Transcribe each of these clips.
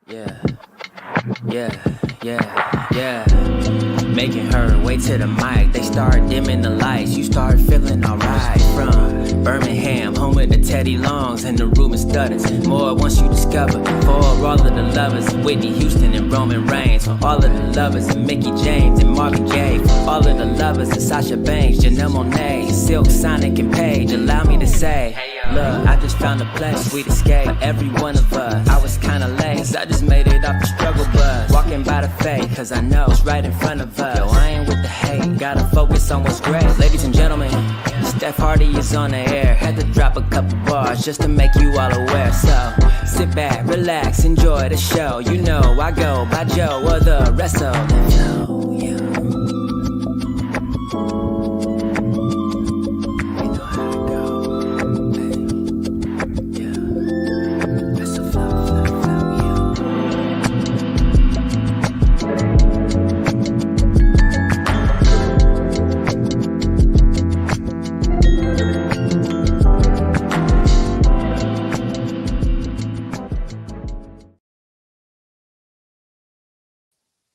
Yeah, yeah. Making her way to the mic. They start dimming the lights. You start feeling alright. From Birmingham, home of the Teddy Longs and the Ruben Studders. More once you discover. For all of the lovers, Whitney Houston and Roman Reigns. For all of the lovers, and Mickey James and Marvin Gaye. For all of the lovers, and Sasha Banks, Janelle Monáe, Silk, Sonic, and Paige. Allow me to say, look, I just found a place, sweet escape. Every one of us, I was kinda late, I just made it off the struggle bus. Walking by the faith, cause I know it's right in front of us. Yo, I ain't with the hate, gotta focus on what's great. Ladies and gentlemen, Steph Hardy is on the air. Had to drop a couple bars just to make you all aware. So, sit back, relax, enjoy the show. You know I go by Joe or the rest of the flow, yeah.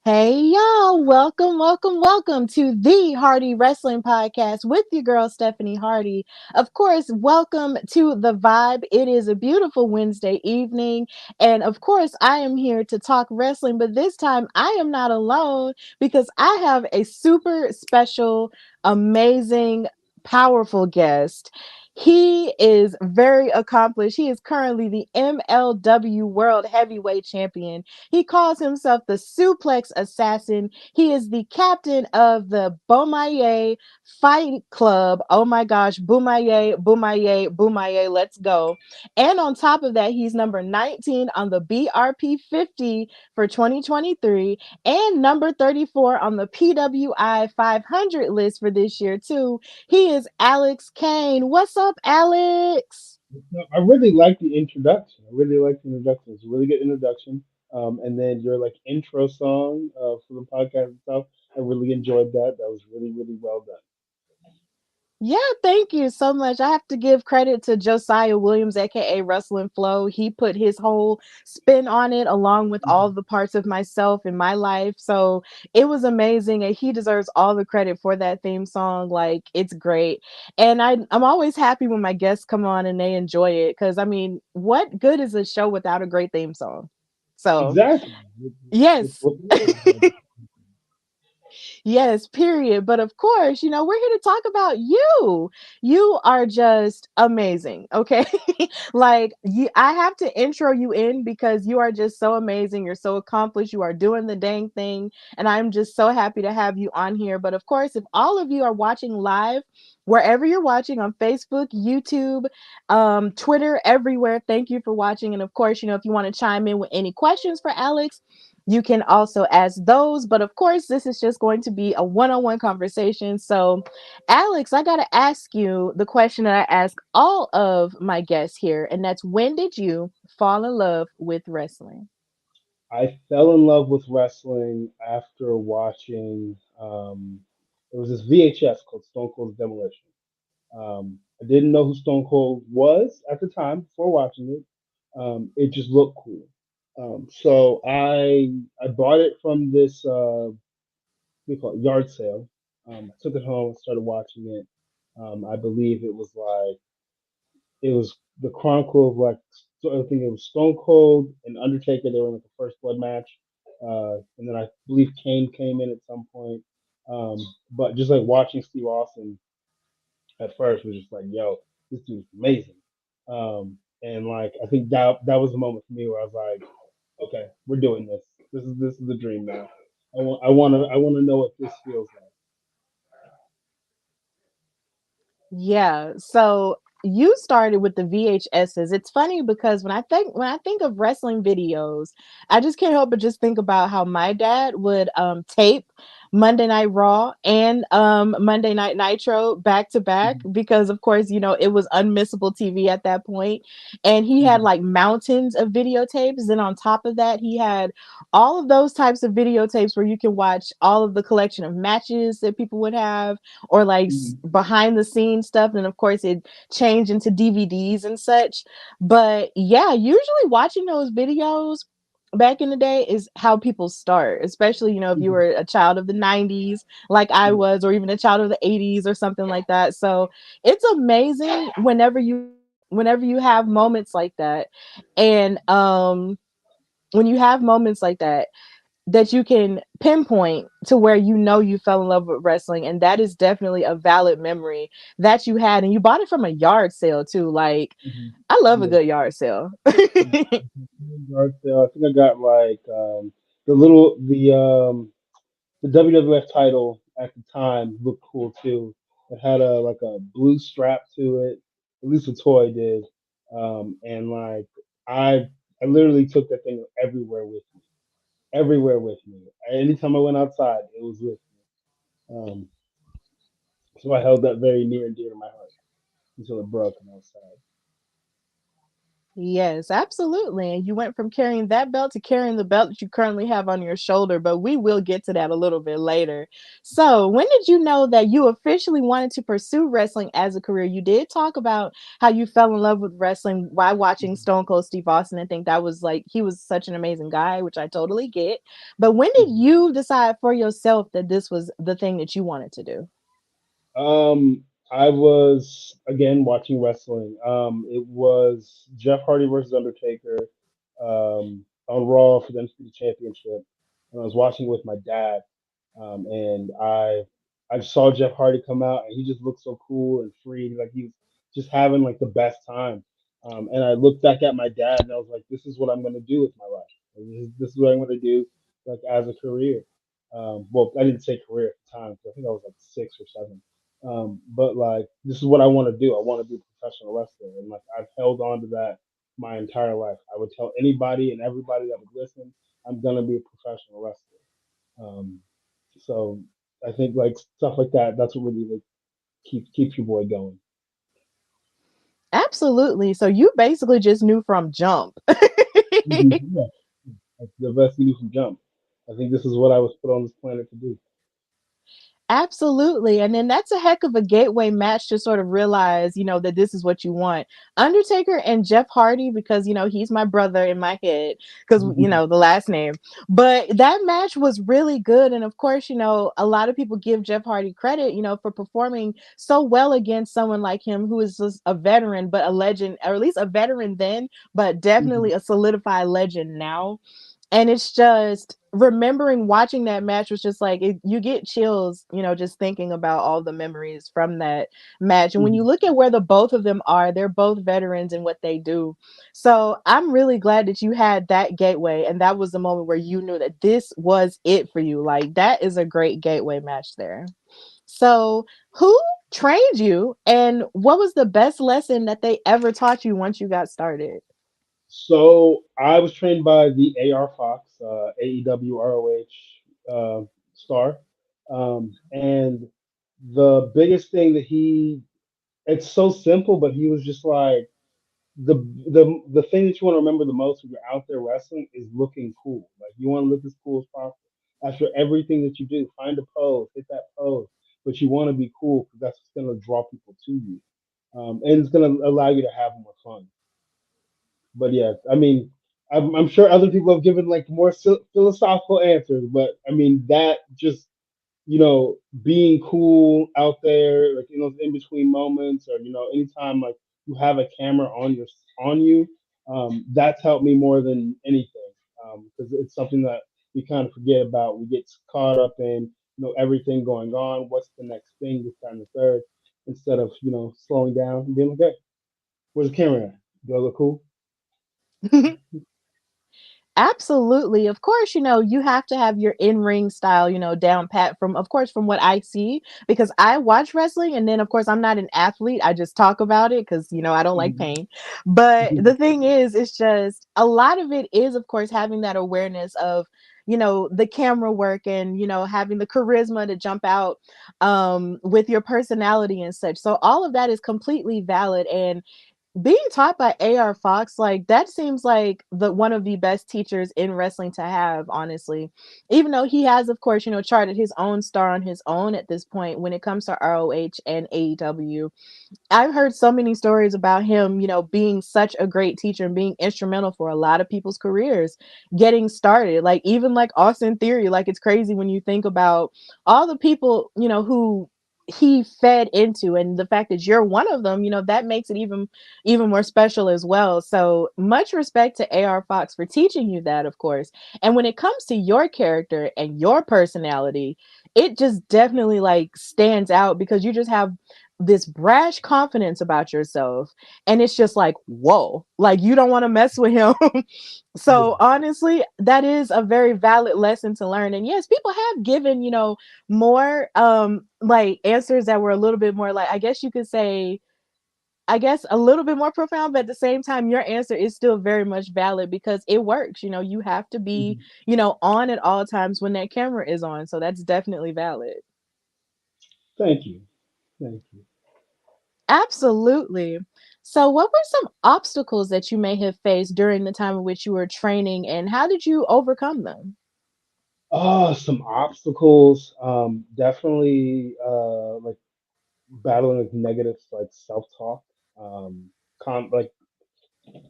Hey y'all, welcome to the Hardy Wrestling Podcast with your girl Stephanie Hardy. Of course, welcome to The Vibe. It is a beautiful Wednesday evening, and of course, I am here to talk wrestling, but this time I am not alone because I have a super special, amazing, powerful guest. He is very accomplished. He is currently the MLW World Heavyweight Champion. He calls himself the Suplex Assassin. He is the captain of the Bomaye Fight Club. Oh my gosh, Bomaye, let's go. And on top of that, he's number 19 on the BRP 50 for 2023 and number 34 on the PWI 500 list for this year too. He is Alex Kane. What's up, Alex? I really like the introduction. I really like the introduction. It's a really good introduction. And then your like intro song for the podcast itself. I really enjoyed that. That was really, really well done. Yeah, thank you so much. I have to give credit to Josiah Williams, aka Wrestling Flow. He put his whole spin on it along with all Mhm. the parts of myself in my life. So it was amazing, and he deserves all the credit for that theme song. Like, it's great. And I'm always happy when my guests come on and they enjoy it. Cause I mean, what good is a show without a great theme song? So Exactly. yes. What it is. Yes, period. But of course, we're here to talk about you. You are just amazing. Okay. I have to intro you in because you are just so amazing. You're so accomplished. You are doing the dang thing. And I'm just so happy to have you on here. But of course, if all of you are watching live, wherever you're watching on Facebook, YouTube, Twitter, everywhere, thank you for watching. And of course, if you want to chime in with any questions for Alex, you can also ask those, but of course, this is just going to be a one-on-one conversation. So, Alex, I got to ask you the question that I ask all of my guests here, and that's when did you fall in love with wrestling? I fell in love with wrestling after watching. It was this VHS called Stone Cold Demolition. I didn't know who Stone Cold was at the time before watching it. It just looked cool. So I bought it from this what do you call it, yard sale. I took it home, started watching it. I believe it was the chronicle of like I think it was Stone Cold and Undertaker. They were in like the first blood match, and then I believe Kane came in at some point. Um, but just like watching Steve Austin at first was just like, yo, this dude's amazing. And like I think that was the moment for me where I was like, okay, we're doing this. This is the dream now. I want to know what this feels like. Yeah. So you started with the VHSs. It's funny because when I think of wrestling videos, I just can't help but just think about how my dad would tape Monday Night Raw and Monday Night Nitro back to back Mhm, because of course, it was unmissable TV at that point. And he had mhm, like mountains of videotapes. And on top of that, he had all of those types of videotapes where you can watch all of the collection of matches that people would have or like mhm. behind the scenes stuff. And of course, it changed into DVDs and such. But yeah, usually watching those videos, back in the day is how people start, especially, if you Mhm. were a child of the 90s like I was, or even a child of the 80s or something like that. So it's amazing whenever you have moments like that. And when you have moments like that you can pinpoint to where you fell in love with wrestling, and that is definitely a valid memory that you had, and you bought it from a yard sale too. Like, Mhm. I love a Yeah. good yard sale. Yard sale. I think I got like the little the WWF title at the time looked cool too. It had a like a blue strap to it. At least the toy did. And like I I literally took that thing everywhere with me. Everywhere with me. Anytime I went outside, it was with me. So I held that very near and dear to my heart until it broke and I was sad. Yes, absolutely. And you went from carrying that belt to carrying the belt that you currently have on your shoulder, but we will get to that a little bit later. So, when did you know that you officially wanted to pursue wrestling as a career? You did talk about how you fell in love with wrestling while watching Stone Cold Steve Austin. I think that was like, he was such an amazing guy, which I totally get. But when did Mhm. you decide for yourself that this was the thing that you wanted to do? I was again watching wrestling. It was Jeff Hardy versus Undertaker on Raw for the NXT Championship, and I was watching with my dad. And I saw Jeff Hardy come out, and he just looked so cool and free, like he was just having like the best time. And I looked back at my dad, and I was like, "This is what I'm going to do with my life. Like, this is what I'm going to do, like as a career." Well, I didn't say career at the time, 'cause I think I was like 6 or 7. But like, this is what I want to do. I want to be a professional wrestler, and like I've held on to that my entire life. I would tell anybody and everybody that would listen, I'm gonna be a professional wrestler. Um, so I think like stuff like that, that's what really like, keeps your boy going. Absolutely. So, you basically just knew from jump. Yeah, that's the best you do from jump. I think this is what I was put on this planet to do. Absolutely. And then that's a heck of a gateway match to sort of realize, that this is what you want. Undertaker and Jeff Hardy, because, he's my brother in my head, because, the last name. But that match was really good. And of course, a lot of people give Jeff Hardy credit, for performing so well against someone like him, who is just a veteran, but a legend, or at least a veteran then, but definitely a solidified legend now. And it's just remembering watching that match was just like you get chills, just thinking about all the memories from that match. And when you look at where the both of them are, they're both veterans in what they do. So I'm really glad that you had that gateway, and that was the moment where you knew that this was it for you. Like, that is a great gateway match there. So, who trained you, and what was the best lesson that they ever taught you once you got started? So I was trained by the AR Fox, AEW ROH star, and the biggest thing that it's so simple, but he was just like the the thing that you want to remember the most when you're out there wrestling is looking cool. Like you want to look as cool as possible. After everything that you do, find a pose, hit that pose, but you want to be cool because that's what's going to draw people to you, and it's going to allow you to have more fun. But yeah, I mean, I'm sure other people have given like more philosophical answers, but I mean that just being cool out there, like in those in between moments, or anytime like you have a camera on you, that's helped me more than anything, because it's something that we kind of forget about. We get caught up in everything going on. What's the next thing? This time, the third, instead of slowing down and being like, hey, where's the camera at? Do I look cool? Absolutely. Of course, you have to have your in-ring style, down pat, from of course from what I see, because I watch wrestling, and then of course I'm not an athlete. I just talk about it because, I don't like pain. But the thing is, it's just a lot of it is of course having that awareness of, the camera work, and, having the charisma to jump out with your personality and such. So all of that is completely valid. And being taught by AR Fox, like that seems like the one of the best teachers in wrestling to have, honestly. Even though he has, of course, charted his own star on his own at this point when it comes to ROH and AEW. I've heard so many stories about him, being such a great teacher and being instrumental for a lot of people's careers getting started. Like even like Austin Theory, like it's crazy when you think about all the people, who he fed into, and the fact that you're one of them, that makes it even more special as well. So much respect to AR Fox for teaching you that, of course. And when it comes to your character and your personality, it just definitely like stands out because you just have this brash confidence about yourself, and it's just like, whoa, like you don't want to mess with him. Yeah. So honestly, that is a very valid lesson to learn. And yes, people have given, more like answers that were a little bit more, like, I guess you could say, I guess a little bit more profound, but at the same time your answer is still very much valid because it works. You have to be, Mhm. on at all times when that camera is on. So that's definitely valid. Thank you. Thank you. Absolutely. So, what were some obstacles that you may have faced during the time in which you were training, and how did you overcome them? Oh, some obstacles. Definitely like battling with negative like self-talk. Like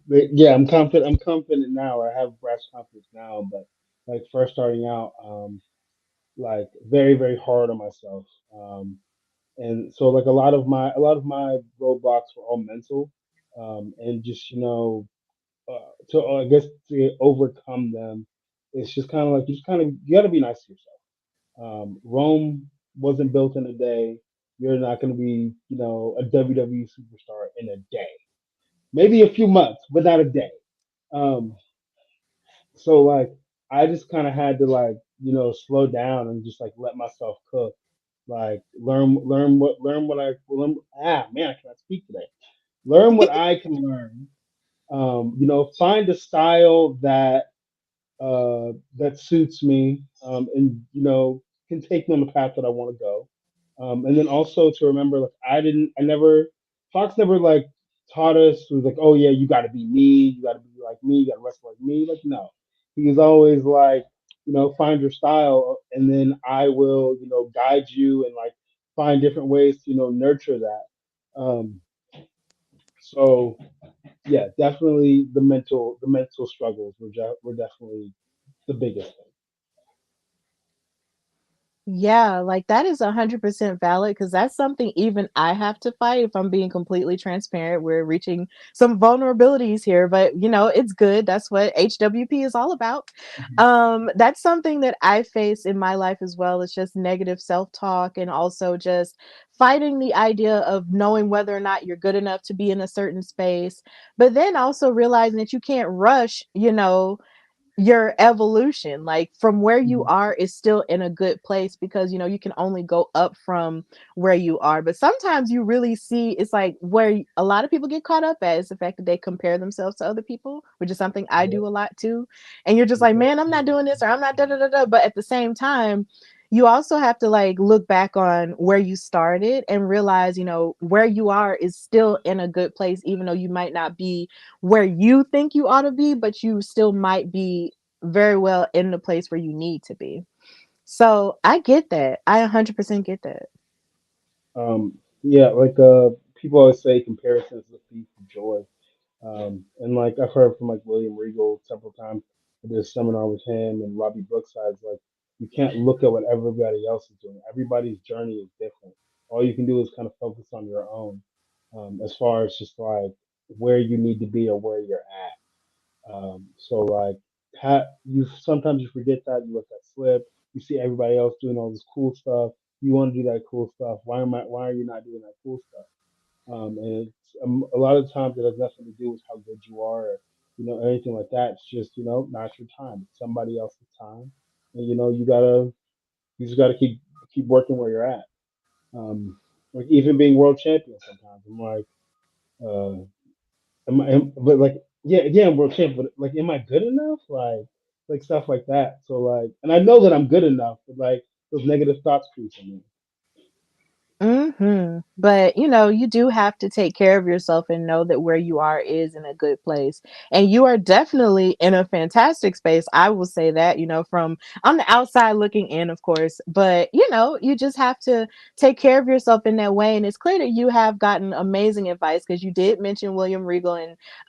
yeah, I'm confident. I'm confident now. I have brass confidence now, but like first starting out, like very hard on myself. And so like a lot of my roadblocks were all mental, and just to I guess to overcome them, it's just kind of like you got to be nice to yourself. Rome wasn't built in a day. You're not going to be a WWE superstar in a day. Maybe a few months, but not a day. Um, so like I just kind of had to like slow down and just like let myself cook. Like learn what I learn. Ah man, I cannot speak today. Learn what I can learn. Find a style that suits me, and can take me on the path that I want to go. And then also to remember, like I never, Fox never like taught us was like, oh yeah, you got to be me, you got to be like me, you got to wrestle like me. Like no, he was always like, find your style, and then I will, guide you and like find different ways to nurture that. Um, so yeah, definitely the mental struggles were definitely the biggest Yeah, like that is 100% valid because that's something even I have to fight if I'm being completely transparent. We're reaching some vulnerabilities here, but it's good. That's what HWP is all about. thing. That's something that I face in my life as well. It's just negative self-talk and also just fighting the idea of knowing whether or not you're good enough to be in a certain space, but then also realizing that you can't rush, your evolution, like from where you Mhm. are is still in a good place because you can only go up from where you are. But sometimes you really see it's like where a lot of people get caught up at is the fact that they compare themselves to other people, which is something I Yeah. do a lot too. And you're just like, Okay. man, I'm not doing this or I'm not da da da da. But at the same time, you also have to like look back on where you started and realize, where you are is still in a good place, even though you might not be where you think you ought to be, but you still might be very well in the place where you need to be. So I get that. I 100% get that. Yeah, like people always say comparison is the thief of joy. And like I've heard from like William Regal several times. I did a seminar with him and Robbie Brookside's like you can't look at what everybody else is doing. Everybody's journey is different. All you can do is kind of focus on your own, as far as just like where you need to be or where you're at. So like, you sometimes you forget that you let that slip. You see everybody else doing all this cool stuff. You want to do that cool stuff. Why are you not doing that cool stuff? And a lot of times it has nothing to do with how good you are, or anything like that. It's just not your time. It's somebody else's time, and you just gotta keep working where you're at. Um, like even being world champion, sometimes I'm like, uh, but like, yeah, I'm world champ, but like, am I good enough? Like stuff like that. So like, and I know that I'm good enough, but like those negative thoughts creep in me. But you do have to take care of yourself and know that where you are is in a good place. And you are definitely in a fantastic space. I will say that, from on the outside looking in, of course. But, you just have to take care of yourself in that way. And it's clear that you have gotten amazing advice because you did mention William Regal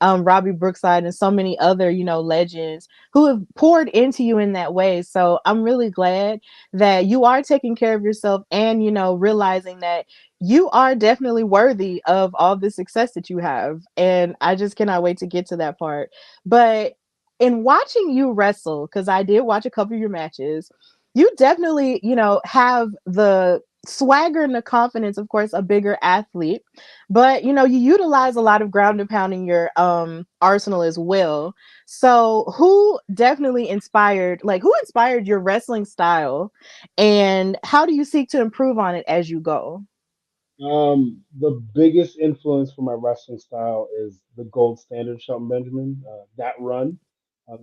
and Robbie Brookside and so many other, legends who have poured into you in that way. So I'm really glad that you are taking care of yourself and, realizing that you are definitely worthy of all the success that you have. And I just cannot wait to get to that part. But in watching you wrestle, because I did watch a couple of your matches, you definitely, have the swagger and the confidence, of course, a bigger athlete. But, you utilize a lot of ground and pound in your arsenal as well. So who inspired your wrestling style and how do you seek to improve on it as you go? The biggest influence for my wrestling style is the gold standard Shelton Benjamin. That run,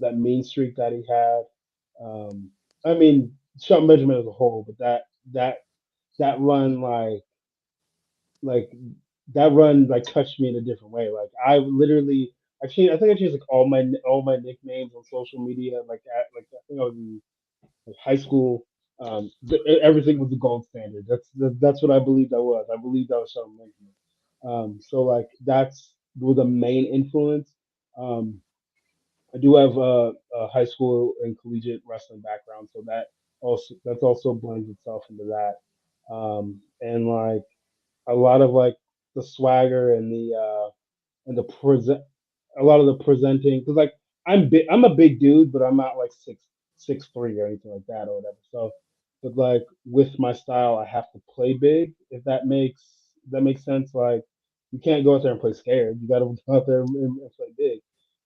that mean streak that he had. Um, I mean, Shelton Benjamin as a whole, but that that run like that run like touched me in a different way. Like I literally, I think I changed like all my nicknames on social media. I think I was in like high school. Everything was the gold standard. That's what I believed I was. I believed I was Shelton Benjamin. So like that's was a main influence. Um, I do have a high school and collegiate wrestling background, so that's also blends itself into that. And like a lot of like the swagger and the present a lot of the presenting because like I'm a big dude, but I'm not like 6'3" or anything like that or whatever. So, but like with my style, I have to play big. If that makes sense. Like you can't go out there and play scared. You got to go out there and play big.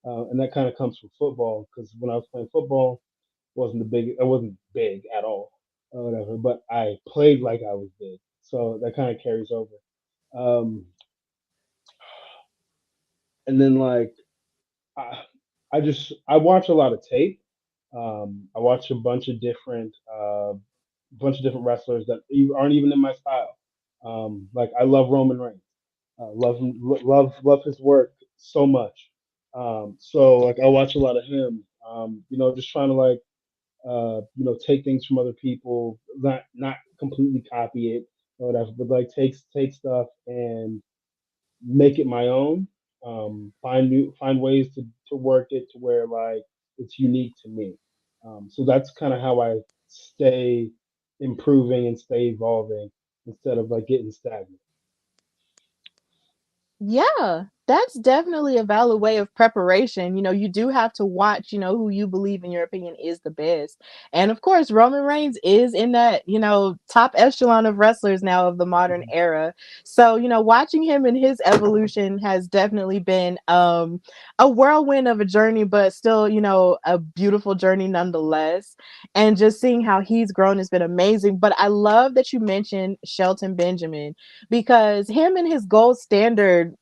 And that kind of comes from football because when I was playing football, I wasn't big at all or whatever. But I played like I was big, so that kind of carries over. Um, and then like I, I watch a lot of tape. I watch a bunch of different wrestlers that aren't even in my style. Like I love Roman Reigns. Love his work so much. So like I watch a lot of him. Just trying to like take things from other people, not completely copy it or whatever, but like take stuff and make it my own. Find ways to work it to where like it's unique to me. So that's kind of how I stay improving and stay evolving instead of like getting stagnant. Yeah, that's definitely a valid way of preparation. You do have to watch, who you believe in your opinion is the best. And of course, Roman Reigns is in that, top echelon of wrestlers now of the modern Mhm. era. So, watching him and his evolution has definitely been a whirlwind of a journey, but still, a beautiful journey nonetheless. And just seeing how he's grown has been amazing. But I love that you mentioned Shelton Benjamin because him and his gold standard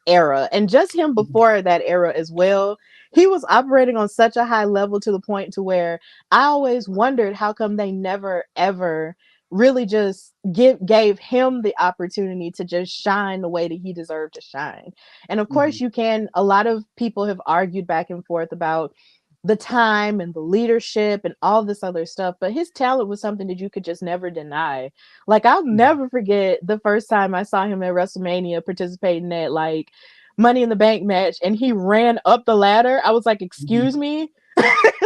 era and just him before that era as well, he was operating on such a high level to the point to where I always wondered how come they never ever really just gave him the opportunity to just shine the way that he deserved to shine. And of course Mhm. you can, a lot of people have argued back and forth about the time and the leadership and all this other stuff, but his talent was something that you could just never deny. Like I'll Mhm. never forget the first time I saw him at WrestleMania participating at like Money in the Bank match and he ran up the ladder. I was like, Mhm. "Excuse me?"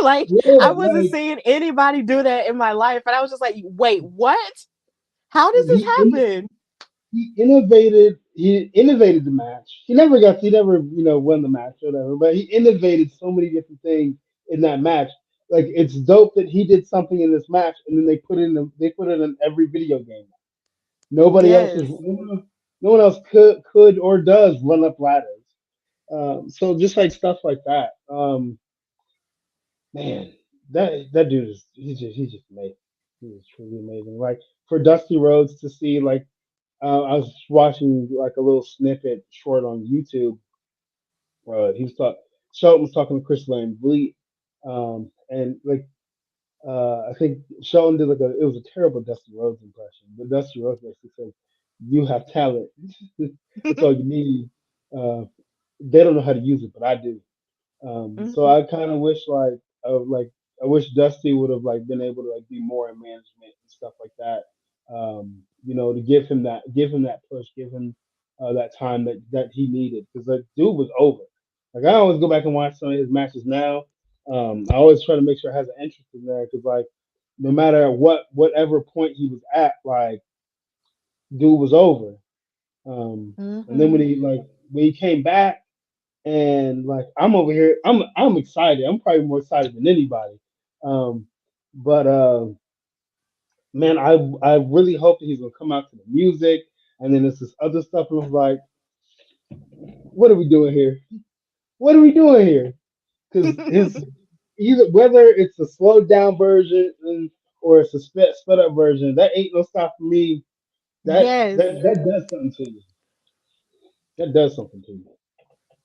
Like Yeah, I wasn't like seeing anybody do that in my life and I was just like, "Wait, what? How does this he happen?" he innovated the match. He never won the match or whatever, but he innovated so many different things in that match. Like it's dope that he did something in this match and then they put it in every video game. Nobody else is Yes. no one else could or does run up ladders. So just like stuff like that. Man, that dude is he's just amazing. He is truly amazing. Like for Dusty Rhodes to see like I was watching like a little snippet short on YouTube. He was talk Shelton was talking to Chris Van Vliet, and like I think Shelton did like it was a terrible Dusty Rhodes impression, but Dusty Rhodes basically said, you have talent. That's all you need. Uh, they don't know how to use it, but I do. So Mhm. I kind of wish like I wish Dusty would have like been able to like be more in management and stuff like that. To give him that push, give him that time that he needed because the dude was over. Like I always go back and watch some of his matches now. I always try to make sure it has an interest in there because like no matter whatever point he was at, like dude was over. And then Mhm. when he came back and like I'm over here, I'm excited. I'm probably more excited than anybody. Um, but man, I really hope that he's gonna come out to the music, and then there's this other stuff, and I was like, what are we doing here? What are we doing here? Because his either whether it's a slowed down version or it's a sped up version, that ain't no stop for me. Yes. That does something to you. That does something to you.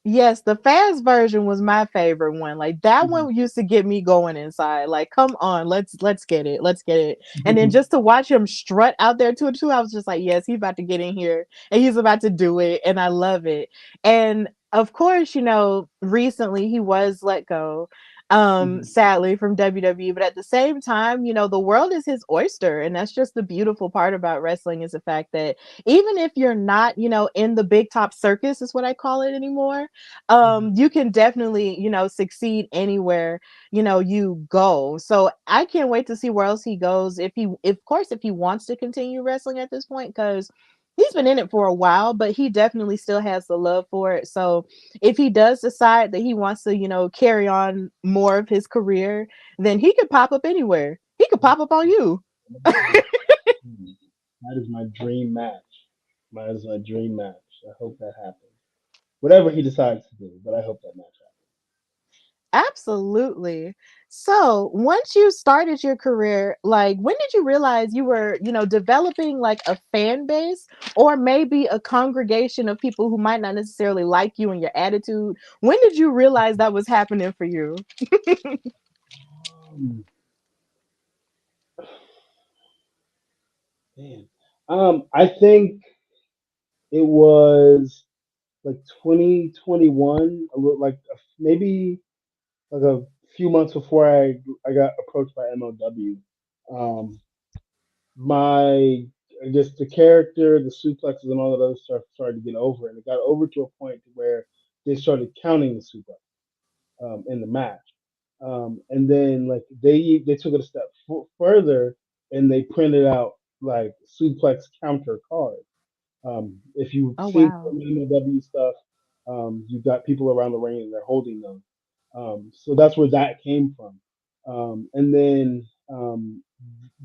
Yes, the fast version was my favorite one. Like that one used to get me going inside. Like, come on, let's get it. Let's get it. And then Mhm. just to watch him strut out there too, I was just like, yes, he's about to get in here and he's about to do it. And I love it. And of course, recently he was let go, Mhm. sadly from WWE, but at the same time, the world is his oyster. And that's just the beautiful part about wrestling is the fact that even if you're not, in the big top circus is what I call it anymore, Mhm. you can definitely, succeed anywhere, you go. So I can't wait to see where else he goes. Of course, if he wants to continue wrestling at this point, because he's been in it for a while, but he definitely still has the love for it. So if he does decide that he wants to, carry on more of his career, then he could pop up anywhere. He could pop up on you. Mhm. That is my dream match. That is my dream match. I hope that happens. Whatever he decides to do, but I hope that match Absolutely. So, once you started your career, like when did you realize you were, developing like a fan base or maybe a congregation of people who might not necessarily like you and your attitude? When did you realize that was happening for you? happens. Man. I think it was like 2021, maybe like a few months before I got approached by MLW. Um, my I guess the character, the suplexes, and all that other stuff started to get over, and it got over to a point where they started counting the suplex in the match. And then like they took it a step further and they printed out like suplex counter cards. If you've Oh, seen wow. some MLW stuff, you've got people around the ring and they're holding them. So that's where that came from. And then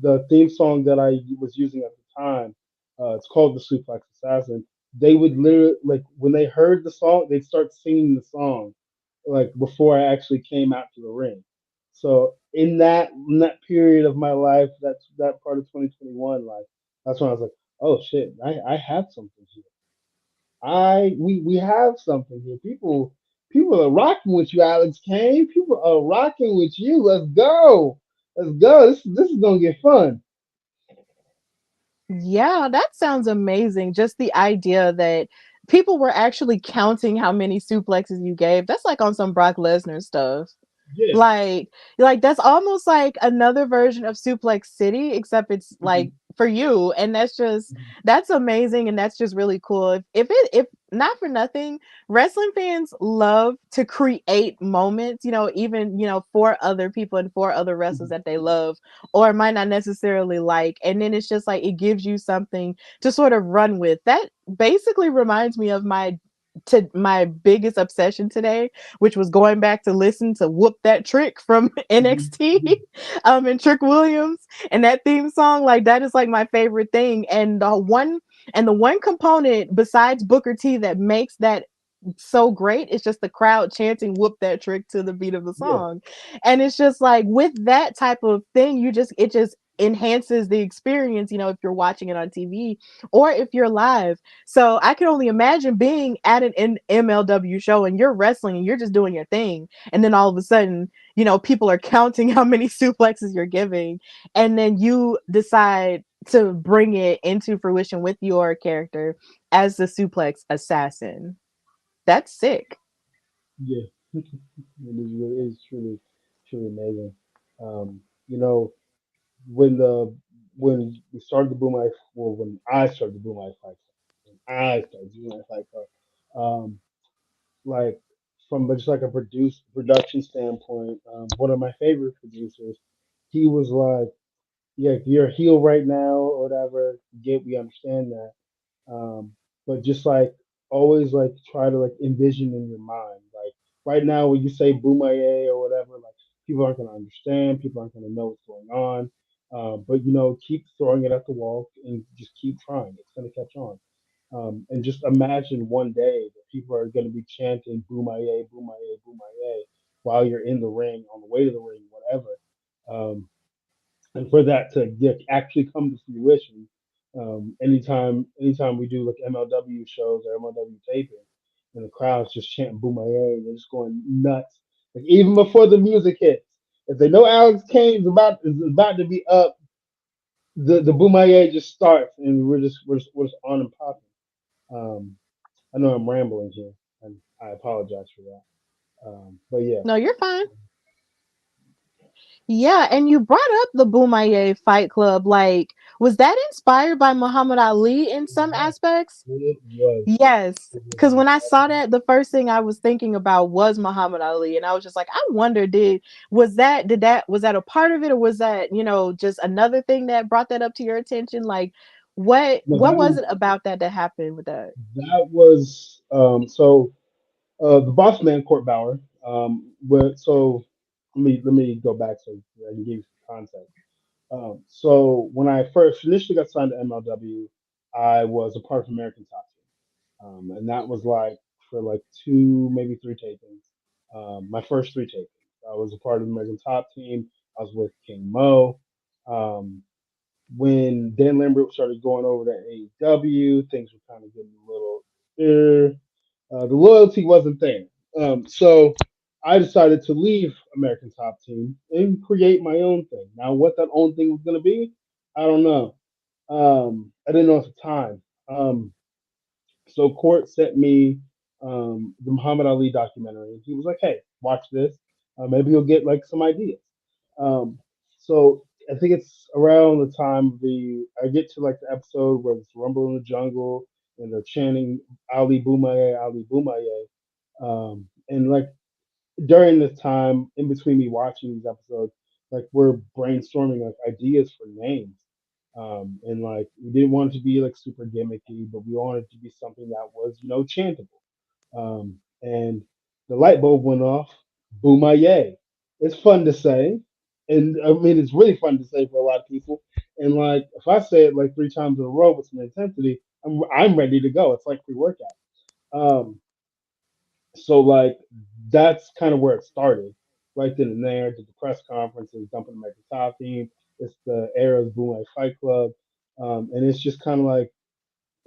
the theme song that I was using at the time, it's called the Suplex Assassin. They would literally like when they heard the song, they'd start singing the song like before I actually came out to the ring. So in that period of my life, that part of 2021, like that's when I was like, oh shit, I have something here. We have something here. People are rocking with you, Alex Kane. People are rocking with you. Let's go. Let's go. This is gonna get fun. Yeah, that sounds amazing. Just the idea that people were actually counting how many suplexes you gave. That's like on some Brock Lesnar stuff. Yeah. Like that's almost like another version of Suplex City, except it's like Mhm. for you. And that's amazing and that's just really cool. If not for nothing, wrestling fans love to create moments, even, for other people and for other wrestlers Mhm. that they love or might not necessarily like. And then it's just like it gives you something to sort of run with. That basically reminds me of my biggest obsession today, which was going back to listen to Whoop That Trick from Mhm. NXT, Mhm. and Trick Williams, and that theme song, like that is like my favorite thing. And the one component besides Booker T that makes that so great is just the crowd chanting Whoop That Trick to the beat of the Yeah. song. And it's just like with that type of thing, it just enhances the experience, if you're watching it on TV or if you're live. So I can only imagine being at an MLW show and you're wrestling and you're just doing your thing. And then all of a sudden, people are counting how many suplexes you're giving. And then you decide to bring it into fruition with your character as the Suplex Assassin. That's sick. Yeah, it is really, it is truly, truly amazing. You know, when the when we started the Boom Life, well, when I started the Boom Life Fight Club, when I started the Boom Life Fight Club, um, like from just like a production standpoint, one of my favorite producers, he was like, "Yeah, you're a heel right now, or whatever. We understand that. Um, but just like always, like try to like envision in your mind, like right now when you say Boomaye or whatever, like people aren't gonna understand, people aren't gonna know what's going on. But you know, keep throwing it at the wall and just keep trying. It's gonna catch on. And just imagine one day that people are gonna be chanting Boomaye, Boomaye, Boomaye while you're in the ring, on the way to the ring, whatever. Um, and for that to get actually come to fruition, anytime we do like MLW shows or MLW taping, and the crowd's just chanting "Boomaye," they're just going nuts. Like even before the music hits, if they know Alex Kane's about to be up, the "Boomaye" just starts, and we're just on and popping. Um, I know I'm rambling here, and I apologize for that. But yeah, No, you're fine. Yeah, and you brought up the Bomaye Fight Club. Like, was that inspired by Muhammad Ali in some yeah, aspects? it was. Yes, It was because when I saw that, the first thing I was thinking about was Muhammad Ali, and I was just like, I wonder, was that a part of it, or was that just another thing that brought that up to your attention? Like, what no, what was it about that happened with that? that was so the boss man Court Bauer. So let me go back so I can give you some context. So when I first initially got signed to MLW, I was a part of American Top Team, and that was like for like two, maybe three tapings. My first three tapings, I was a part of the American Top Team. I was with King Mo. Um, when Dan Lambert started going over to AEW, things were kind of getting a little. The loyalty wasn't there. So I decided to leave American Top Team and create my own thing. Now, what that own thing was going to be, I don't know. I didn't know at the time. So Court sent me the Muhammad Ali documentary. He was like, "Hey, watch this. Maybe you'll get like some ideas." Um, so I think it's around the time I get to like the episode where it's Rumble in the Jungle and they're chanting Ali Boomaye. And like during this time, in between me watching these episodes, like we're brainstorming like ideas for names. And like we didn't want it to be like super gimmicky, but we wanted it to be something that was, chantable. And the light bulb went off. Boomaye. It's fun to say. And I mean, it's really fun to say for a lot of people. And like, if I say it like three times in a row with some intensity, I'm ready to go. It's like pre workout. Um, so like that's kind of where it started. Right then and there, did the press conferences, dumping American Top Team. It's the era of Boom Fight Club, and it's just kind of like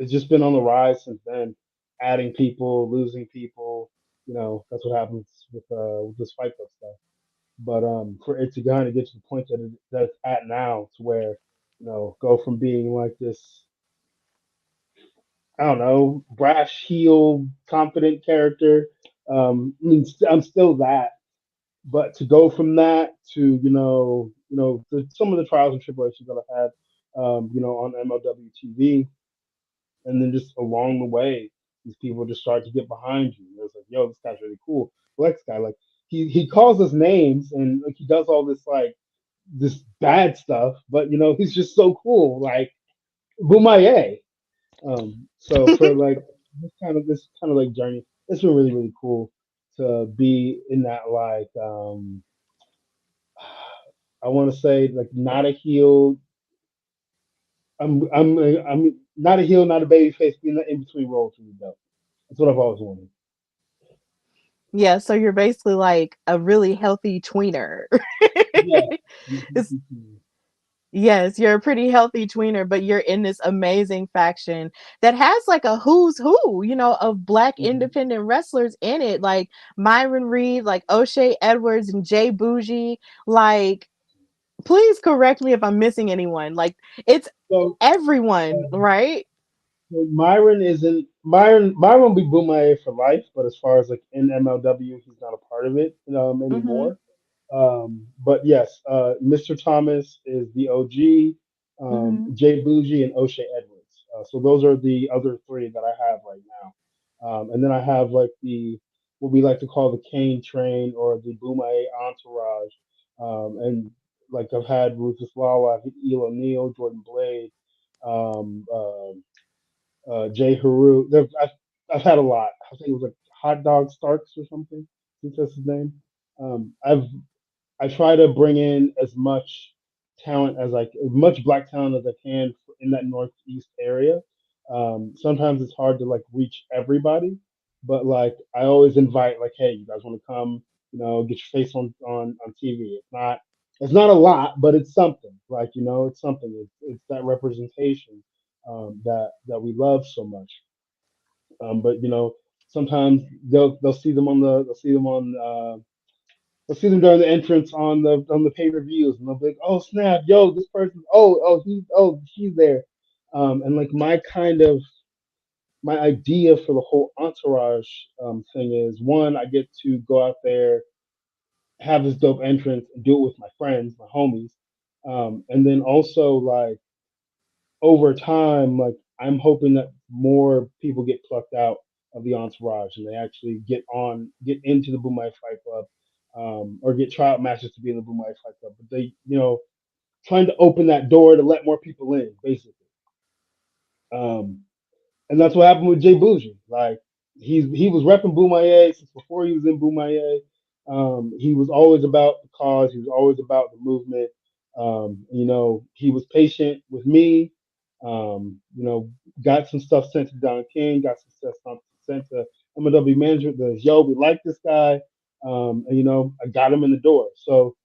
it's just been on the rise since then. Adding people, losing people, that's what happens with this Fight Club stuff. But for it to kind of get to the point that it's at now, to where go from being like this, I don't know, brash heel, confident character. I mean, I'm still that, but to go from that to some of the trials and tribulations that I've had, on MLW TV, and then just along the way, these people just start to get behind you. It's like, yo, this guy's really cool. Flex guy, like he calls us names and like he does all this like this bad stuff, but he's just so cool, like Boomaye. So for like this kind of like journey, it's been really really cool to be in that like I want to say like not a heel. I'm not a heel, not a baby face, being the in between role for me though. That's what I've always wanted. Yeah, so you're basically like a really healthy tweener. Yeah. It's Yes, you're a pretty healthy tweener, but you're in this amazing faction that has like a who's who, of black Mhm. independent wrestlers in it, like Myron Reed, like O'Shea Edwards and Jay Bougie. Like, Please correct me if I'm missing anyone. Like it's So, everyone, right? so Myron isn't Myron. Myron will be Bomaye for life, but as far as like in MLW, he's not a part of it Mhm. anymore. But yes, Mr. Thomas is the OG, Mhm. Jay Bougie and O'Shea Edwards. So those are the other three that I have right now. And then I have like the what we like to call the Kane train or the Boomay entourage. And like I've had Rufus Lala, I've had El O'Neill, Jordan Blade, um, uh, Jay Haru. I've had a lot. I think it was like Hot Dog Starks or something. I think that's his name. I've I try to bring in as much talent as much black talent as I can in that northeast area. Sometimes it's hard to like reach everybody, but like I always invite like, hey, you guys want to come? Get your face on TV. It's not a lot, but it's something. Like it's something. It's that representation that we love so much. But sometimes they'll see them on the they'll see them on I'll see them during the entrance on the pay per views, and they'll be like, "Oh snap, yo, this person, she's there," and like my idea for the whole entourage thing is one, I get to go out there, have this dope entrance, and do it with my friends, my homies, and then also like over time, like I'm hoping that more people get plucked out of the entourage and they actually get into the Boomai Fight Club, or get tryout matches to be in the Boomai Fight Club. But they, trying to open that door to let more people in, basically. Um, and that's what happened with Jay Bougie. Like he was repping Boomaya since before he was in Boomaya. He was always about the cause. He was always about the movement. He was patient with me. Got some stuff sent to Don King. Got some stuff sent to MLW management. Yo, we like this guy. And I got him in the door. So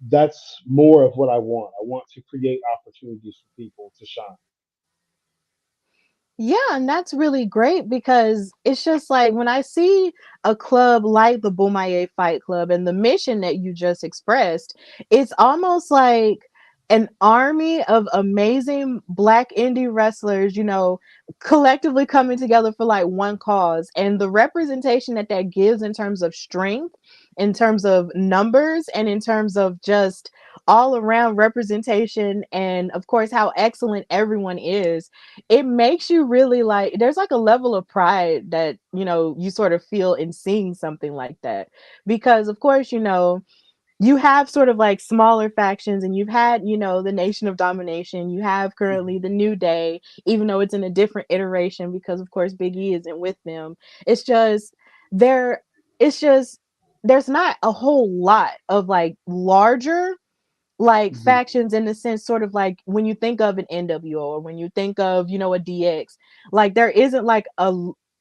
that's more of what I want. I want to create opportunities for people to shine. Yeah, and that's really great because it's just like when I see a club like the Bomaye Fight Club and the mission that you just expressed, it's almost like an army of amazing black indie wrestlers, collectively coming together for like one cause. And the representation that that gives in terms of strength, in terms of numbers, and in terms of just all around representation, and of course, how excellent everyone is, it makes you really like there's like a level of pride that you sort of feel in seeing something like that, because of course you have sort of like smaller factions, and you've had the Nation of Domination, you have currently the New Day, even though it's in a different iteration because of course Big E isn't with them. It's just there it's just there's not a whole lot of like larger like Mhm. factions, in the sense sort of like when you think of an NWO, or when you think of a DX, like there isn't like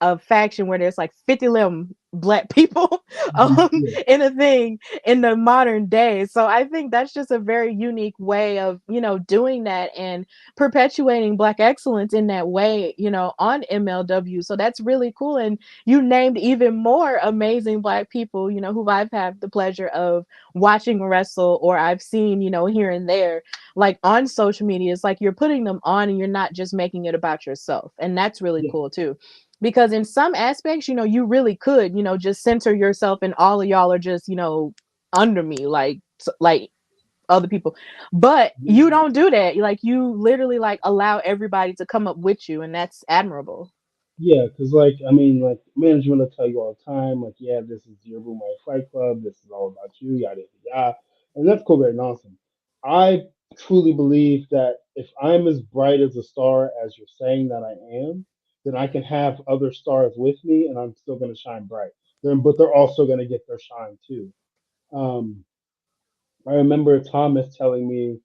a faction where there's like 50 limb black people Yeah. in a thing in the modern day. So I think that's just a very unique way of doing that and perpetuating black excellence in that way on MLW. So that's really cool, and you named even more amazing black people who I've had the pleasure of watching wrestle, or I've seen, here and there, like on social media. It's like you're putting them on and you're not just making it about yourself. And that's really Yeah. cool too. Because in some aspects, you really could, just center yourself and all of y'all are just, under me, like other people. But you don't do that. Like you literally like allow everybody to come up with you, and that's admirable. Yeah, because like I mean, like management will tell you all the time, like, yeah, this is your Boom Fight Club, this is all about you, yada yada yada, and that's cool, very nonsense. I truly believe that if I'm as bright as a star as you're saying that I am, then I can have other stars with me, and I'm still going to shine bright. But they're also going to get their shine too. Um, I remember Thomas telling me,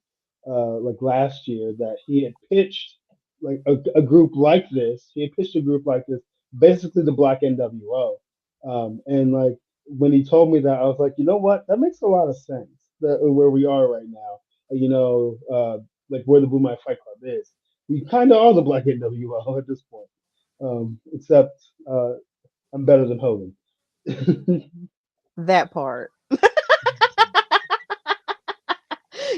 like last year, that he had pitched like a group like this. He had pitched a group like this, basically the Black NWO. And like when he told me that, I was like, you know what? That makes a lot of sense. That where we are right now, like where the Boom Fight Club is, we kind of are the Black NWO at this point. Except I'm better than Hogan. That part.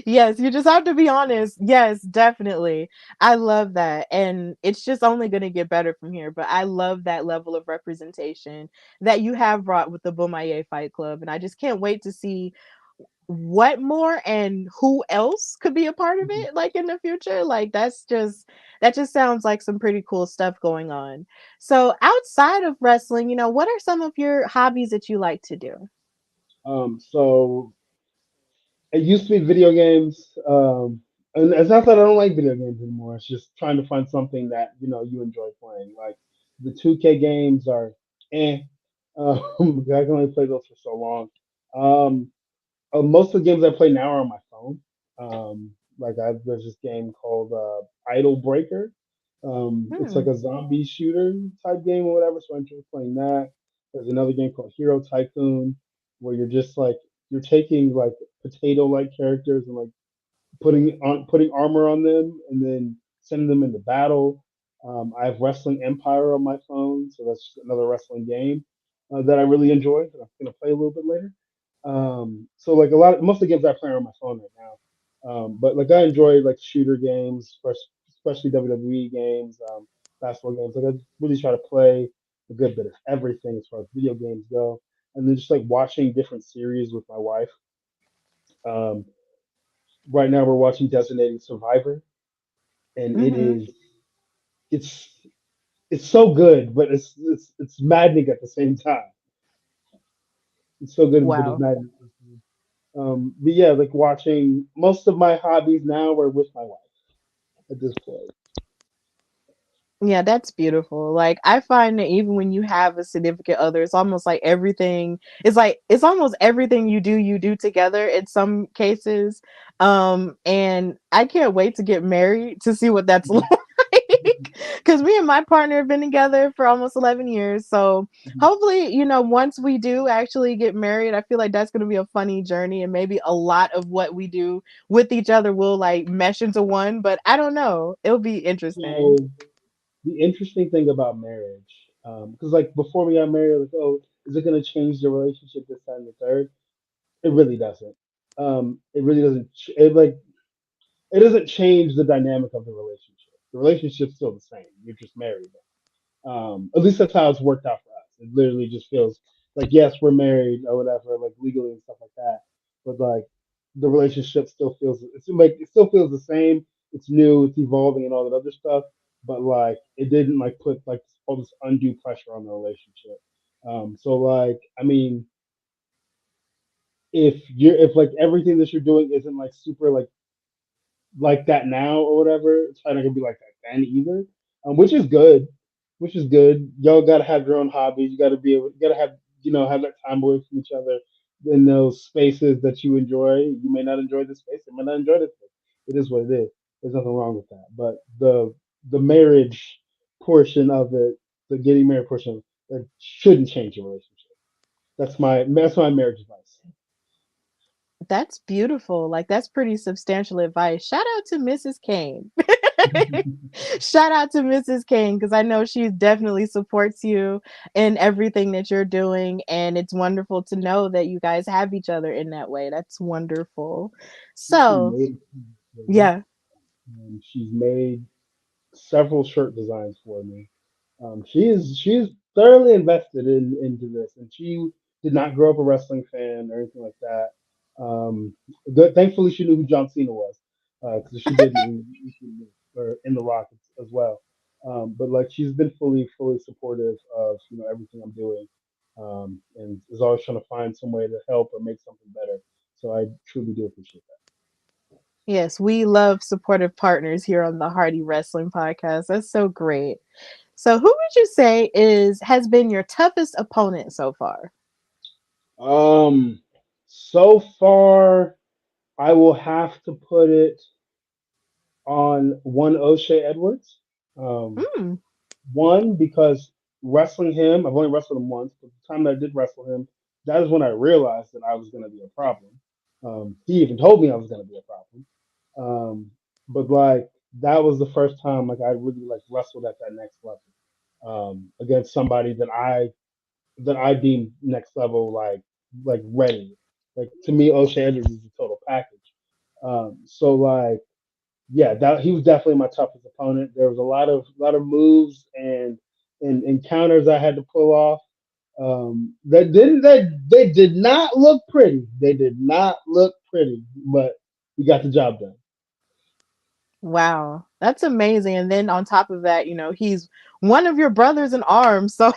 Yes, you just have to be honest. Yes, definitely. I love that. And it's just only going to get better from here. But I love that level of representation that you have brought with the Bomaye Fight Club. And I just can't wait to see what more and who else could be a part of it like in the future. Like that just sounds like some pretty cool stuff going on. So outside of wrestling, what are some of your hobbies that you like to do? So it used to be video games, and it's not that I don't like video games anymore. It's just trying to find something that you enjoy playing. Like the 2K games are, eh. I can only play those for so long. Um, Most of the games I play now are on my phone. There's this game called Idle Breaker. It's Hmm. like a zombie shooter type game or whatever. So I enjoy playing that. There's another game called Hero Tycoon where you're just like you're taking like potato like characters and like putting armor on them and then sending them into battle. I have Wrestling Empire on my phone, so that's another wrestling game that I really enjoy. That I'm gonna play a little bit later. So like most of the games I play are on my phone right now. But like I enjoy like shooter games, especially WWE games, basketball games. Like I really try to play a good bit of everything as far as video games go, and then just like watching different series with my wife. Um, right now we're watching Designated Survivor, and Hmm. it's it's so good, but it's maddening at the same time. It's so good, but it's Wow. maddening. But yeah, like watching most of my hobbies now are with my wife at this point. Yeah, that's beautiful. Like I find that even when you have a significant other, it's almost like it's almost everything you do together in some cases. And I can't wait to get married to see what that's like. Cuz me and my partner have been together for almost 11 years. So, hopefully, once we do actually get married, I feel like that's going to be a funny journey and maybe a lot of what we do with each other will like mesh into one, but I don't know. It'll be interesting. So the interesting thing about marriage, because like before we got married, like oh, is it gonna change the relationship this time and the third? It really doesn't. It really doesn't. It doesn't change the dynamic of the relationship. The relationship's still the same. You're just married. At least that's how it's worked out for us. It literally just feels like yes, we're married or whatever, like legally and stuff like that. But like the relationship still feels it still feels the same. It's new, it's evolving and all that other stuff. But like it didn't like put like all this undue pressure on the relationship. So like I mean, if like everything that you're doing isn't like super like that now or whatever. It's probably not gonna be like that then either. Which is good. Which is good. Y'all gotta have your own hobbies. You gotta be able you gotta have have that time away from each other in those spaces that you enjoy. You may not enjoy this space, you may not enjoy this space. It is what it is. There's nothing wrong with that. But the marriage portion of it, the getting married portion, that shouldn't change your relationship. That's my marriage advice. That's beautiful. Like that's pretty substantial advice. Shout out to Mrs. Kane. Shout out to Mrs. Kane because I know she definitely supports you in everything that you're doing, and it's wonderful to know that you guys have each other in that way. That's wonderful. She actually So, made for me. yeah. She's made several shirt designs for me. She is thoroughly invested into this, and she did not grow up a wrestling fan or anything like that. Thankfully, she knew who John Cena was because she did or in the Rock as well. But like she's been fully supportive of everything I'm doing, and is always trying to find some way to help or make something better. So I truly do appreciate Yes, we love supportive partners here on the Hardy Wrestling Podcast. That's so great. So, who would you say has been your toughest opponent so far? that. So far, I will have to put it on one O'Shea Edwards. Um, Hmm. One because wrestling him, I've only wrestled him once, but the time that I did wrestle him, that is when I realized that I was going to be a problem. He even told me I was going to be a problem. But like that was the first time like I really like wrestled at that next level against somebody that I deem next level like ready. Like to me, O'Shea Edwards is the total package. So like, yeah, that he was definitely my toughest opponent. There was a lot of moves and encounters I had to pull off. That they did not look pretty. They did not look pretty, but we got the job done. Wow, that's amazing. And then on top of that, he's one of your brothers in arms. So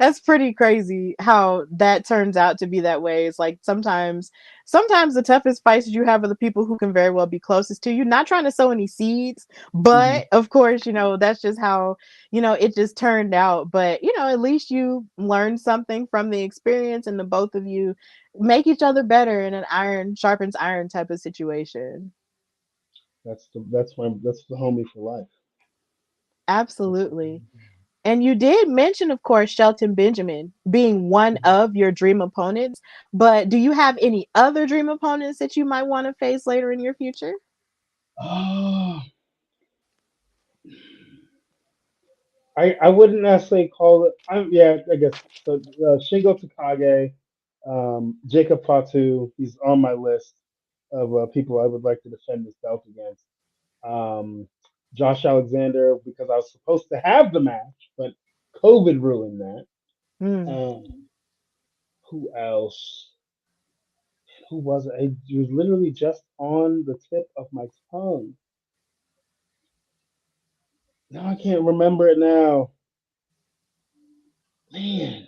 that's pretty crazy how that turns out to be that way. It's like sometimes the toughest fights you have are the people who can very well be closest to you. Not trying to sow any seeds, Mhm. but of course, that's just how, it just turned out. But, at least you learned something from the experience and the both of you make each other better in an iron sharpens iron type of situation. That's the homie for life. That's the Absolutely. And you did mention, of course, Shelton Benjamin being one of your dream opponents, but do you have any other dream opponents that you might want to face later in your future? Oh, I wouldn't necessarily call it. Yeah, I guess so. Shingo Takage, Jacob Fatu, he's on my list of people I would like to defend this belt against. Um, Josh Alexander, because I was supposed to have the match, but COVID ruined that. Hmm. Who else? Who was it? It was literally just on the tip of my tongue. No, I can't remember it now. Man,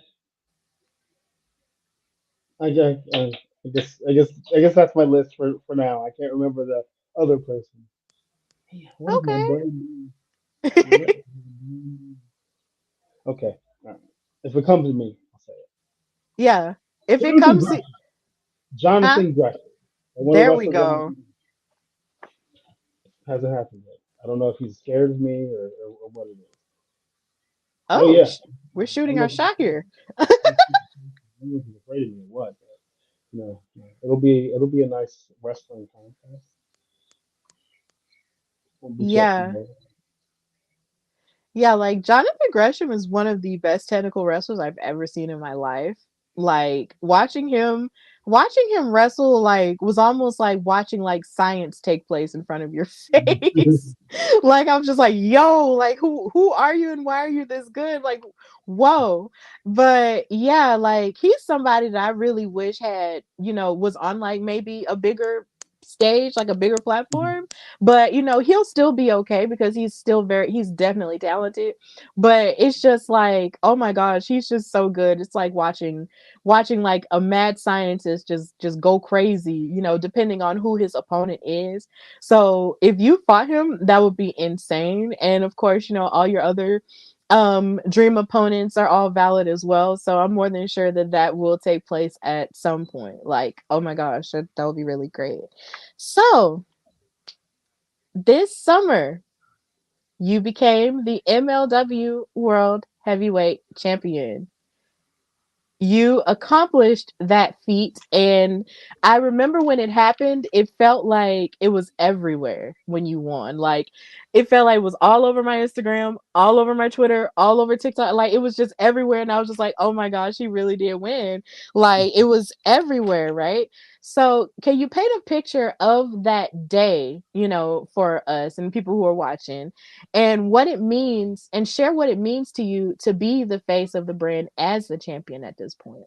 I guess that's my list for now. I can't remember the other person. Man, what is my brain? What? Okay. Okay, all right. If it comes to me, I'll say it. Yeah. If it Jonathan comes to, Gresham. huh? Jonathan Gresham. I want to There we wrestle go. Jonathan. Hasn't happened yet. I don't know if he's scared of me or what it is. Oh Oh, yeah, we're I don't shooting know our if he's shot here. I don't know if he's afraid of me or what. But, no. It'll be a nice wrestling contest. Won't be checking Yeah. there. Yeah, like Jonathan Gresham is one of the best technical wrestlers I've ever seen in my life. Like watching him wrestle like was almost like watching like science take place in front of your face. Like I was just like, "Yo, like who are you and why are you this good?" Like, whoa. But yeah, like he's somebody that I really wish had, was on like maybe a bigger stage, like a bigger platform, but he'll still be okay because he's definitely talented, but it's just like, oh my gosh, he's just so good. It's like watching like a mad scientist just go crazy, depending on who his opponent is. So if you fought him, that would be insane. And of course, all your other dream opponents are all valid as well, so I'm more than sure that that will take place at some point. Like, oh my gosh, that would be really great. So this summer, you became the MLW World Heavyweight Champion. You accomplished that feat, and I remember when it happened, it felt like it was everywhere when you won. Like it felt like it was all over my Instagram, all over my Twitter, all over TikTok. Like it was just everywhere, and I was just like, oh my gosh, he really did win. Like it was everywhere, right? So can you paint a picture of that day, for us and people who are watching, and what it means, and share what it means to you to be the face of the brand as the champion at this point?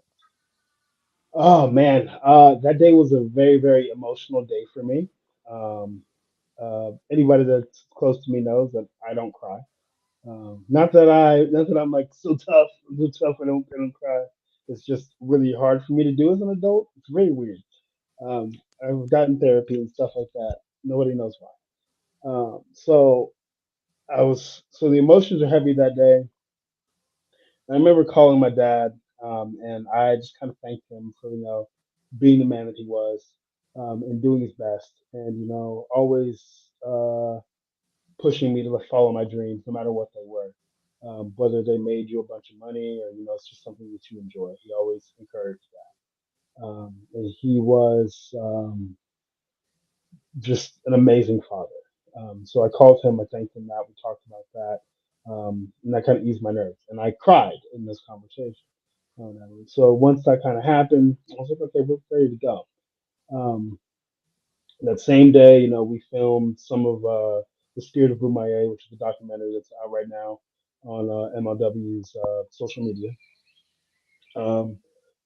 Oh man, that day was a very very emotional day for me. Um, Anybody that's close to me knows that I don't cry. Not that I'm like so tough, so tough. I don't cry. It's just really hard for me to do as an adult. It's very weird. Um, I've gotten therapy and stuff like that. Nobody knows why. So the emotions are heavy that day. I remember calling my dad, and I just kind of thanked him for being the man that he was, and doing his best, and always pushing me to like, follow my dreams, no matter what they were. Whether they made you a bunch of money or it's just something that you enjoy. He always encouraged that, and he was just an amazing father. So I called him, I thanked him that, we talked about that, and that kind of eased my nerves. And I cried in this conversation. So once that kind of happened, I was like, okay, we're ready to go. Um, That same day, we filmed some of the Spirit of Bomaye, which is a documentary that's out right now on MLW's social media. Um,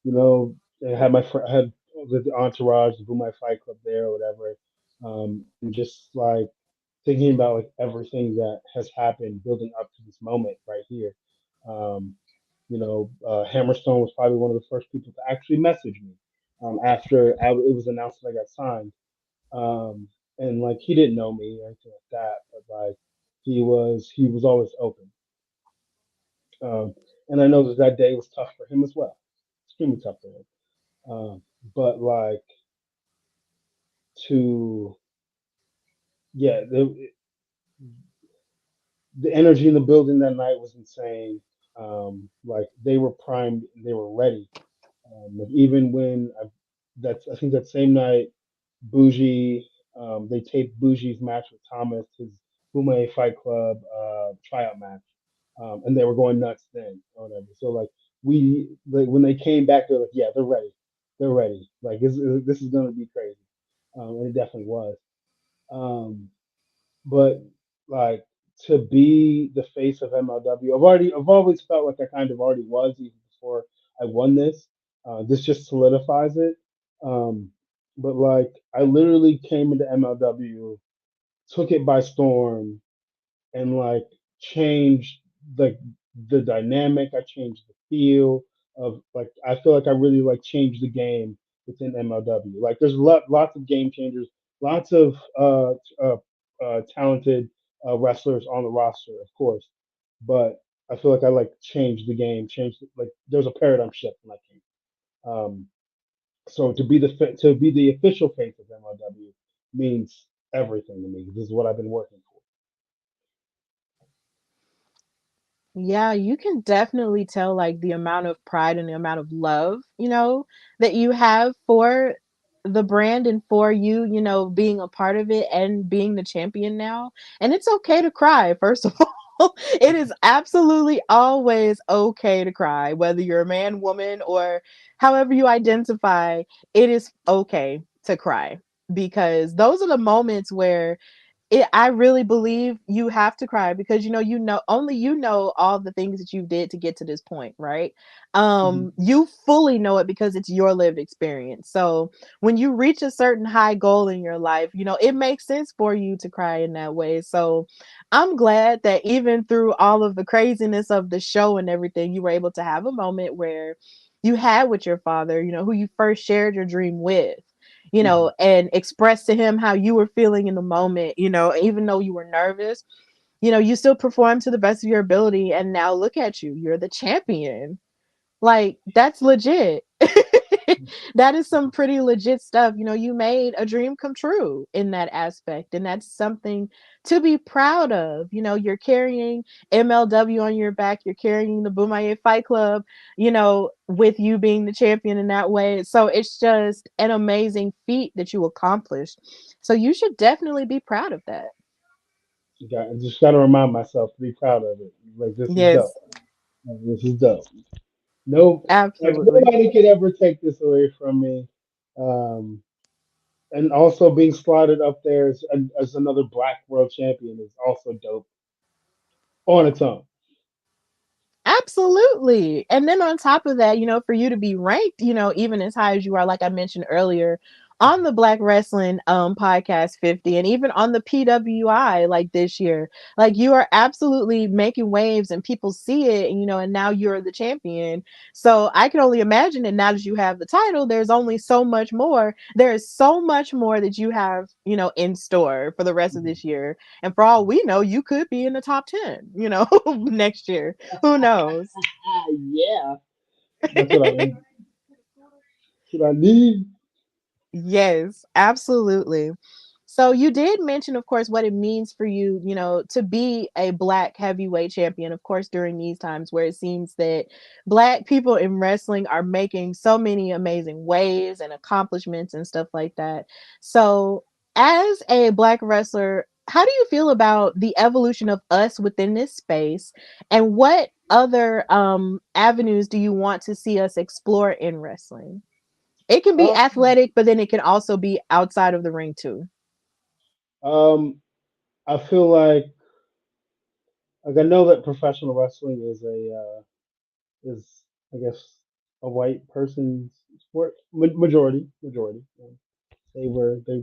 I had I had the entourage, the Bomaye Fight Club there or whatever, and just like thinking about like everything that has happened building up to this moment right here. Um, Hammerstone was probably one of the first people to actually message me after it was announced that I got signed. Um, and like he didn't know me or anything like that, but like he was always open. And I know that that day was tough for him as well, extremely tough for him. But like to yeah, the energy in the building that night was insane. Like they were primed, they were ready. Like even when I think that same night, Bougie, they taped Bougie's match with Thomas, his Bomaye Fight Club tryout match, and they were going nuts then or whatever. So like when they came back, they're like, yeah, they're ready. Like this is gonna be crazy, and it definitely was. Um, but like to be the face of MLW, I've always felt like I kind of already was even before I won this. This just solidifies it. Um, but like I literally came into MLW, took it by storm, and like changed the the dynamic. I changed the feel of like I feel like I really like changed the game within MLW. Like there's lots of game changers, lots of talented wrestlers on the roster, of course, but I feel like I like changed the game, changed like there's a paradigm shift when I came. Um, so to be the official face of MLW means everything to me. This is what I've been working for. Yeah, you can definitely tell like the amount of pride and the amount of love, that you have for the brand and for you, being a part of it and being the champion now. And it's okay to cry, first of all. It is absolutely always okay to cry, whether you're a man, woman, or however you identify, it is okay to cry because those are the moments where I really believe you have to cry because only you know all the things that you did to get to this point, right? Mhm. You fully know it because it's your lived experience. So when you reach a certain high goal in your life, it makes sense for you to cry in that way. So I'm glad that even through all of the craziness of the show and everything, you were able to have a moment where you had with your father, who you first shared your dream with, Mhm. and express to him how you were feeling in the moment, even though you were nervous, you still performed to the best of your ability. And now look at you, you're the champion. Like, that's legit. That is some pretty legit stuff. You made a dream come true in that aspect. And that's something to be proud of. You're carrying MLW on your back, you're carrying the Bomaye Fight Club, with you being the champion in that way. So it's just an amazing feat that you accomplished. So you should definitely be proud of that. I just got to remind myself to be proud of it. Like this is dope. Yes, Like, this is dope. No, like absolutely. nobody could ever take this away from me. Um, and also being slotted up there as another Black World Champion is also dope on its own. Absolutely. And then on top of that, for you to be ranked, even as high as you are, like I mentioned earlier, on the Black Wrestling podcast 50 and even on the PWI like this year, like you are absolutely making waves and people see it, and and now you're the champion. So I can only imagine that now that you have the title, there's only so much more. There is so much more that you have, in store for the rest of Mhm. this year. And for all we know, you could be in the top 10, next year. Who knows? Yeah, that's what I want. That's what I need. Yes, absolutely. So you did mention, of course, what it means for you, to be a black heavyweight champion, of course, during these times where it seems that black people in wrestling are making so many amazing waves and accomplishments and stuff like that. So as a black wrestler, how do you feel about the evolution of us within this space? And what other avenues do you want to see us explore in wrestling? It can be Um, athletic, but then it can also be outside of the ring too. um, I feel like I know that professional wrestling is is I guess a white person's sport, majority. They've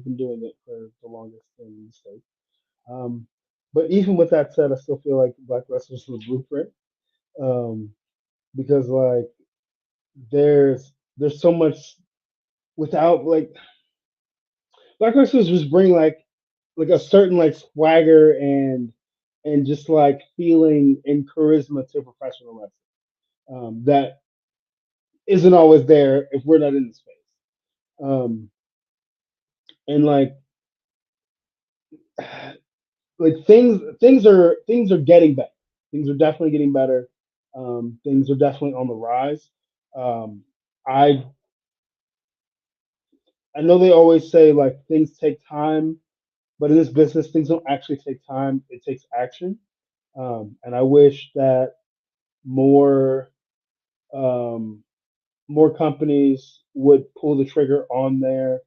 been doing it for the longest in the state. Um, but even with that said, I still feel like black wrestlers are the blueprint. Um, because like there's so much without like black wrestlers just bring like a certain like swagger and just like feeling and charisma to professional wrestling that isn't always there if we're not in the space. Um, and like things are getting better. Things are definitely getting better. Things are definitely on the rise. Um, I I know they always say like things take time, but in this business, things don't actually take time. It takes action. And I wish that more um, more companies would pull the trigger on their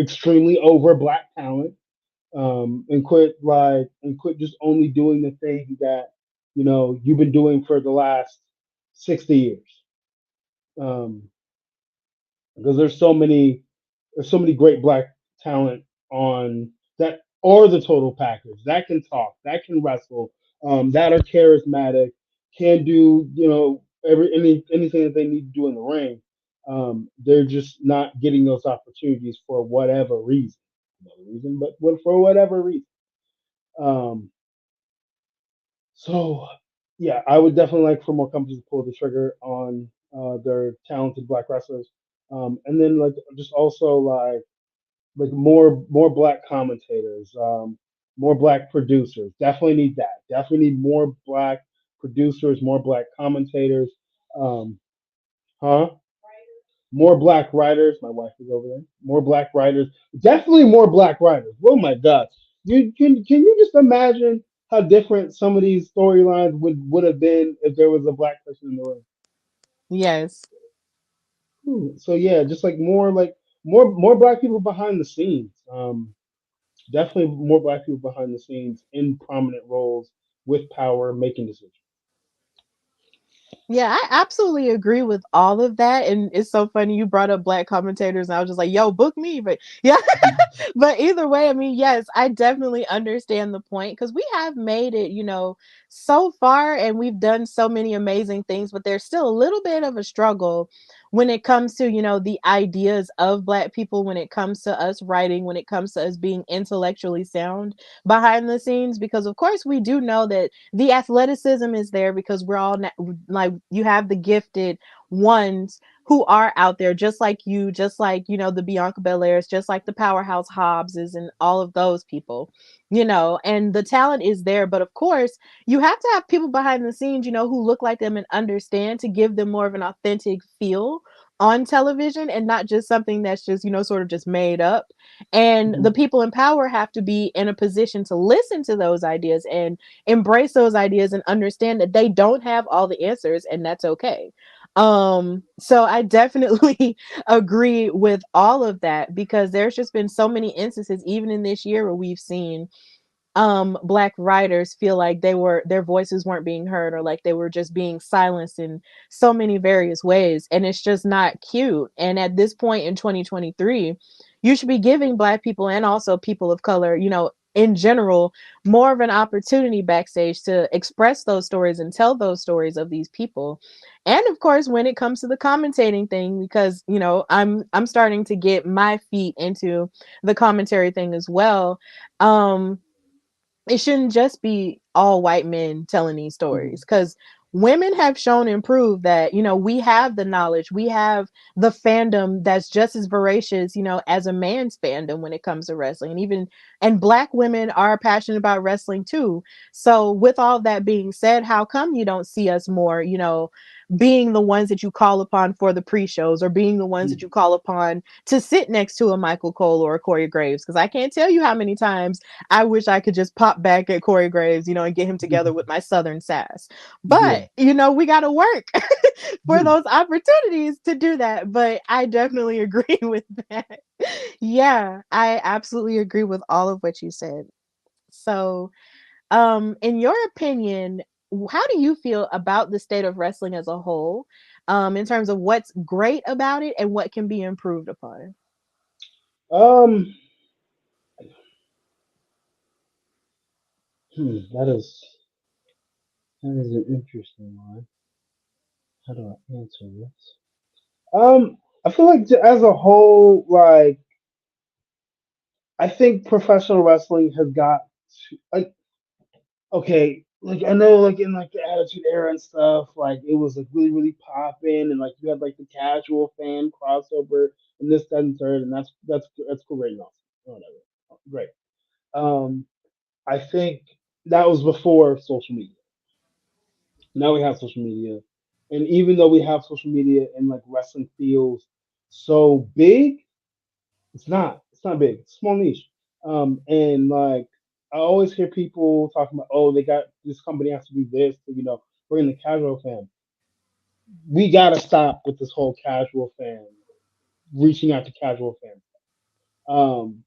extremely over black talent and quit just only doing the thing that you've been doing for the last 60 years. Um, because there's so many great black talent on that are the total package that can talk, that can wrestle, that are charismatic, can do anything that they need to do in the ring. They're just not getting those opportunities for whatever reason. No reason, but for whatever reason. Um, so yeah, I would definitely like for more companies to pull the trigger on their talented black wrestlers. And then like just also like more black commentators, more black producers. Definitely need that. Definitely need more black producers, more black commentators. Um, huh? More black writers. My wife is over there. More black writers. Definitely more black writers. Oh my God. Can you just imagine how different some of these storylines would have been if there was a black person in the room? Yes. So yeah, just like more black people behind the scenes. Definitely more black people behind the scenes in prominent roles with power making decisions. Yeah, I absolutely agree with all of that. And it's so funny you brought up black commentators, and I was just like, yo, book me. But yeah, but either way, I mean, yes, I definitely understand the point because we have made it, so far and we've done so many amazing things, but there's still a little bit of a struggle when it comes to, the ideas of black people, when it comes to us writing, when it comes to us being intellectually sound behind the scenes, because of course we do know that the athleticism is there because we're all like you have the gifted ones who are out there just like you, just like the Bianca Belairs, just like the powerhouse Hobbses and all of those people, and the talent is there. But of course you have to have people behind the scenes, who look like them and understand, to give them more of an authentic feel on television and not just something that's just sort of just made up. And the Mhm. people in power have to be in a position to listen to those ideas and embrace those ideas and understand that they don't have all the answers, and that's okay. So I definitely agree with all of that because there's just been so many instances even in this year where we've seen black writers feel like their voices weren't being heard, or like they were just being silenced in so many various ways, and it's just not cute. And at this point in 2023, you should be giving black people and also people of color, in general, more of an opportunity backstage to express those stories and tell those stories of these people. And of course when it comes to the commentating thing, because I'm starting to get my feet into the commentary thing as well. It shouldn't just be all white men telling these stories, Mhm. because women have shown and proved that we have the knowledge, we have the fandom that's just as voracious as a man's fandom when it comes to wrestling. And black women are passionate about wrestling too. So with all that being said, how come you don't see us more being the ones that you call upon for the pre-shows, or being the ones that you call upon to sit next to a Michael Cole or a Corey Graves. Because I can't tell you how many times I wish I could just pop back at Corey Graves, and get him together with my Southern sass. Yeah. But, we got to work for those opportunities to do that. But I definitely agree with that. Yeah, I absolutely agree with all of what you said. So, in your opinion, how do you feel about the state of wrestling as a whole, in terms of what's great about it and what can be improved upon? Um, that is an interesting one. How do I answer this? I feel like as a whole, like I think professional wrestling has got like okay, like I know like in like the Attitude Era and stuff, like it was like really really popping, and like you had like the casual fan crossover and this that and third, and that's great and awesome, whatever, great. Um, I think that was before social media. Now we have social media, and even though we have social media and like wrestling feels so big, it's not big. It's a small niche. And like I always hear people talking about, oh, they got this company has to do this to, bring the casual fan. We gotta stop with this whole casual fan reaching out to casual fans. Um,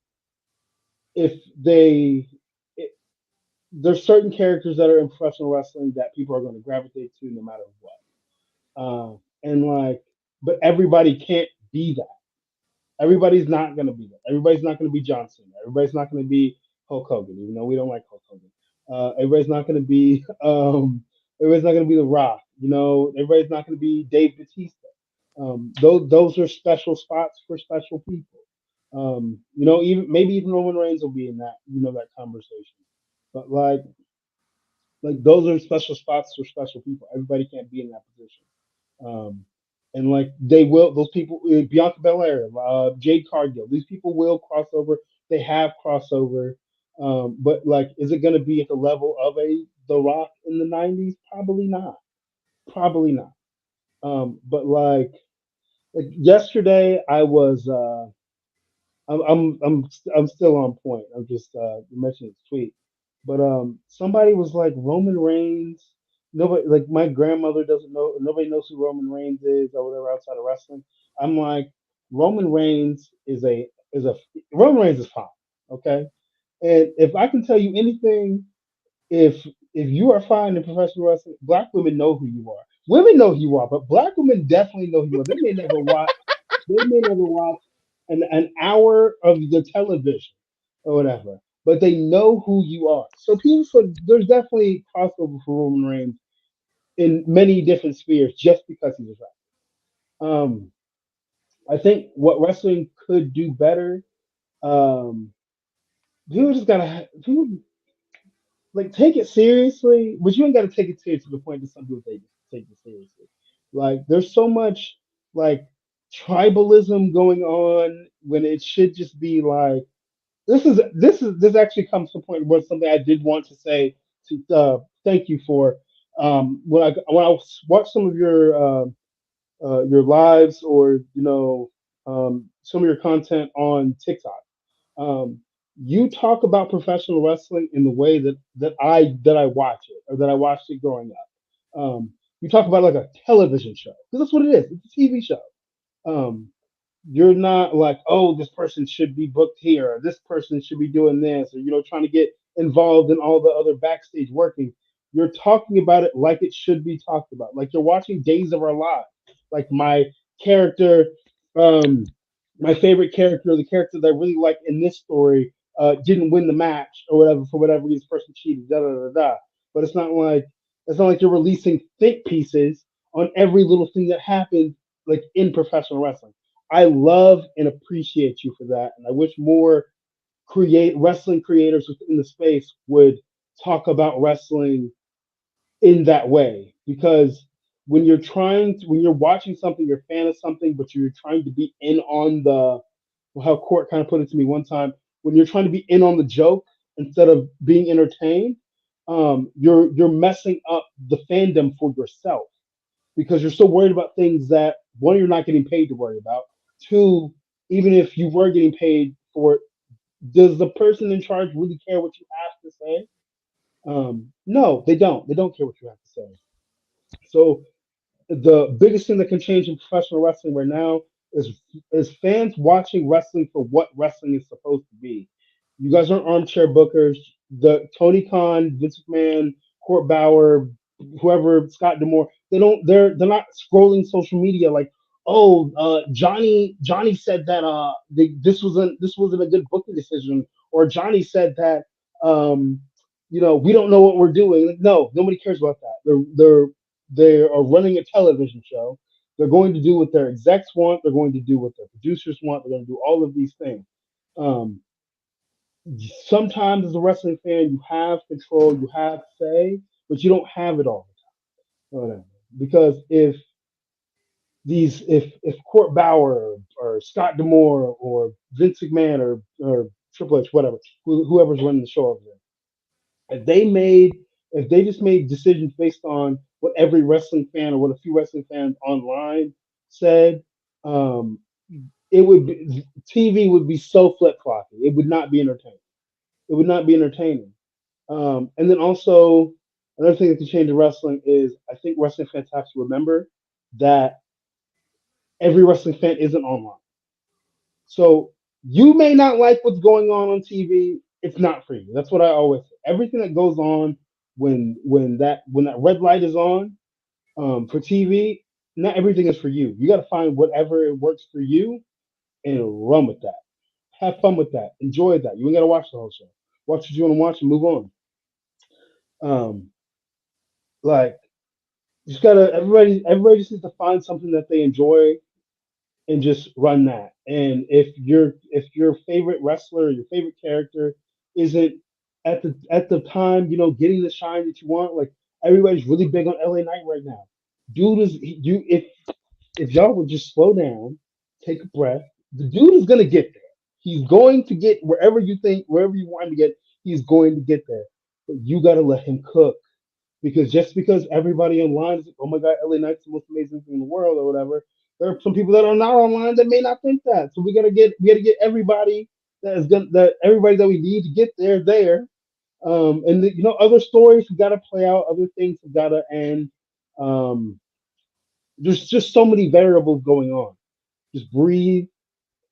if they, it, there's certain characters that are in professional wrestling that people are going to gravitate to no matter what. And like, but everybody can't be that. Everybody's not going to be that. Everybody's not going to be John Cena. Everybody's not going to be Hulk Hogan, even though we don't like Hulk Hogan. Everybody's not going to be everybody's not going to be The Rock. Everybody's not going to be Dave Batista. Those are special spots for special people. Even maybe even Roman Reigns will be in that conversation. But like those are special spots for special people. Everybody can't be in that position. Um, and like those people, Bianca Belair, Jade Cargill, these people will cross over. They have crossover, but like, is it going to be at the level of a The Rock in the '90s? Probably not. Probably not. But like yesterday, I was I'm still on point. I'm just mentioning this tweet, but somebody was like Roman Reigns. Nobody like my grandmother doesn't know. Nobody knows who Roman Reigns is or whatever outside of wrestling. I'm like Roman Reigns is a Roman Reigns is fine. Okay, and if I can tell you anything, if you are fine in professional wrestling, black women know who you are. Women know who you are, but black women definitely know who you are. They may never watch an hour of the television or whatever, but they know who you are. So there's definitely crossover for Roman Reigns in many different spheres just because he's a wrestler. I think what wrestling could do better, um, people like take it seriously, but you ain't gotta take it serious to the point that some people take it seriously. Like there's so much like tribalism going on when it should just be like this actually comes to a point where something I did want to say to thank you for when I watched some of your lives or some of your content on TikTok. Um, you talk about professional wrestling in the way that I watch it or that I watched it growing up. You talk about it like a television show because that's what it is. It's a TV show. Um, you're not like, oh, this person should be booked here, or this person should be doing this, or trying to get involved in all the other backstage working. You're talking about it like it should be talked about, like you're watching Days of Our Lives. Like character, um, my favorite character, the character that I really like in this story, didn't win the match or whatever for whatever reason, person cheated, da da da da. But it's not like you're releasing think pieces on every little thing that happens like in professional wrestling. I love and appreciate you for that, and I wish more create wrestling creators within the space would talk about wrestling in that way because when you're watching something, you're a fan of something, but you're trying to be in on the how Court kind of put it to me one time, when you're trying to be in on the joke instead of being entertained, you're messing up the fandom for yourself. because you're so worried about things that, one, you're not getting paid to worry about. Two, even if you were getting paid for it, does the person in charge really care what you have to say? No, they don't. They don't care what you have to say. So the biggest thing that can change in professional wrestling right now is fans watching wrestling for what wrestling is supposed to be. You guys aren't armchair bookers. The Tony Khan, Vince McMahon, Court Bauer, whoever, Scott Demore, they're not scrolling social media like, oh, Johnny said that this wasn't a good booking decision, or Johnny said that we don't know what we're doing. Like, no, nobody cares about that. They are running a television show. They're going to do what their execs want. They're going to do what their producers want. They're going to do all of these things. Um, Sometimes as a wrestling fan, you have control, you have say, but you don't have it all the time. Because if Court Bauer or Scott Demore or Vince McMahon or Triple H, whatever, whoever's running the show over there, if they just made decisions based on what every wrestling fan or what a few wrestling fans online said, um, it would be, TV would be so flip floppy. It would not be entertaining. It would not be entertaining. And then also another thing that can change in wrestling is, I think wrestling fans have to remember that every wrestling fan isn't online. So you may not like what's going on TV. It's not for you. That's what I always say. Everything that goes on when that red light is on, for TV, not everything is for you. You got to find whatever it works for you and run with that. Have fun with that. Enjoy that. You ain't got to watch the whole show. Watch what you want to watch and move on. Um, like, just gotta everybody just needs to find something that they enjoy and just run that. And if your favorite wrestler or your favorite character isn't at the time, getting the shine that you want, like, everybody's really big on LA Knight right now. Dude is you if y'all would just slow down, take a breath, the dude is gonna get there. He's going to get wherever you want him to get, he's going to get there. But you gotta let him cook. Because just because everybody online is like, oh my god, LA Knight's the most amazing thing in the world or whatever, there are some people that are not online that may not think that. So we gotta get everybody that everybody that we need to get there. And other stories have gotta play out, other things have gotta end. Um, there's just so many variables going on. Just breathe,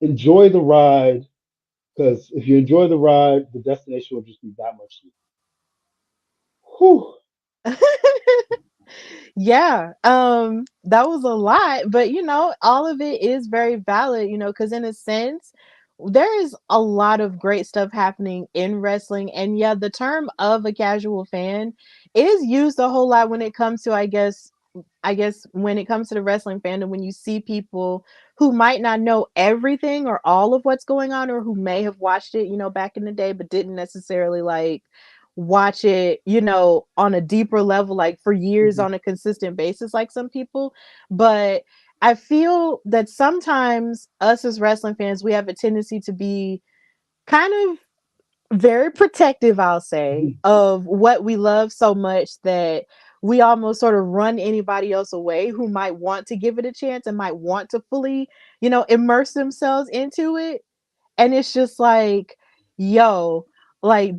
enjoy the ride, because if you enjoy the ride, the destination will just be that much sweeter. Whew. Yeah, that was a lot, but all of it is very valid, because in a sense, there is a lot of great stuff happening in wrestling. And yeah, the term of a casual fan is used a whole lot when it comes to, I guess when it comes to the wrestling fandom, when you see people who might not know everything or all of what's going on, or who may have watched it, back in the day, but didn't necessarily like watch it, on a deeper level, like for years Mhm. on a consistent basis, like some people. But I feel that sometimes us as wrestling fans, we have a tendency to be kind of very protective, I'll say, Mhm. of what we love so much that we almost sort of run anybody else away who might want to give it a chance and might want to fully, immerse themselves into it. And it's just like, yo, like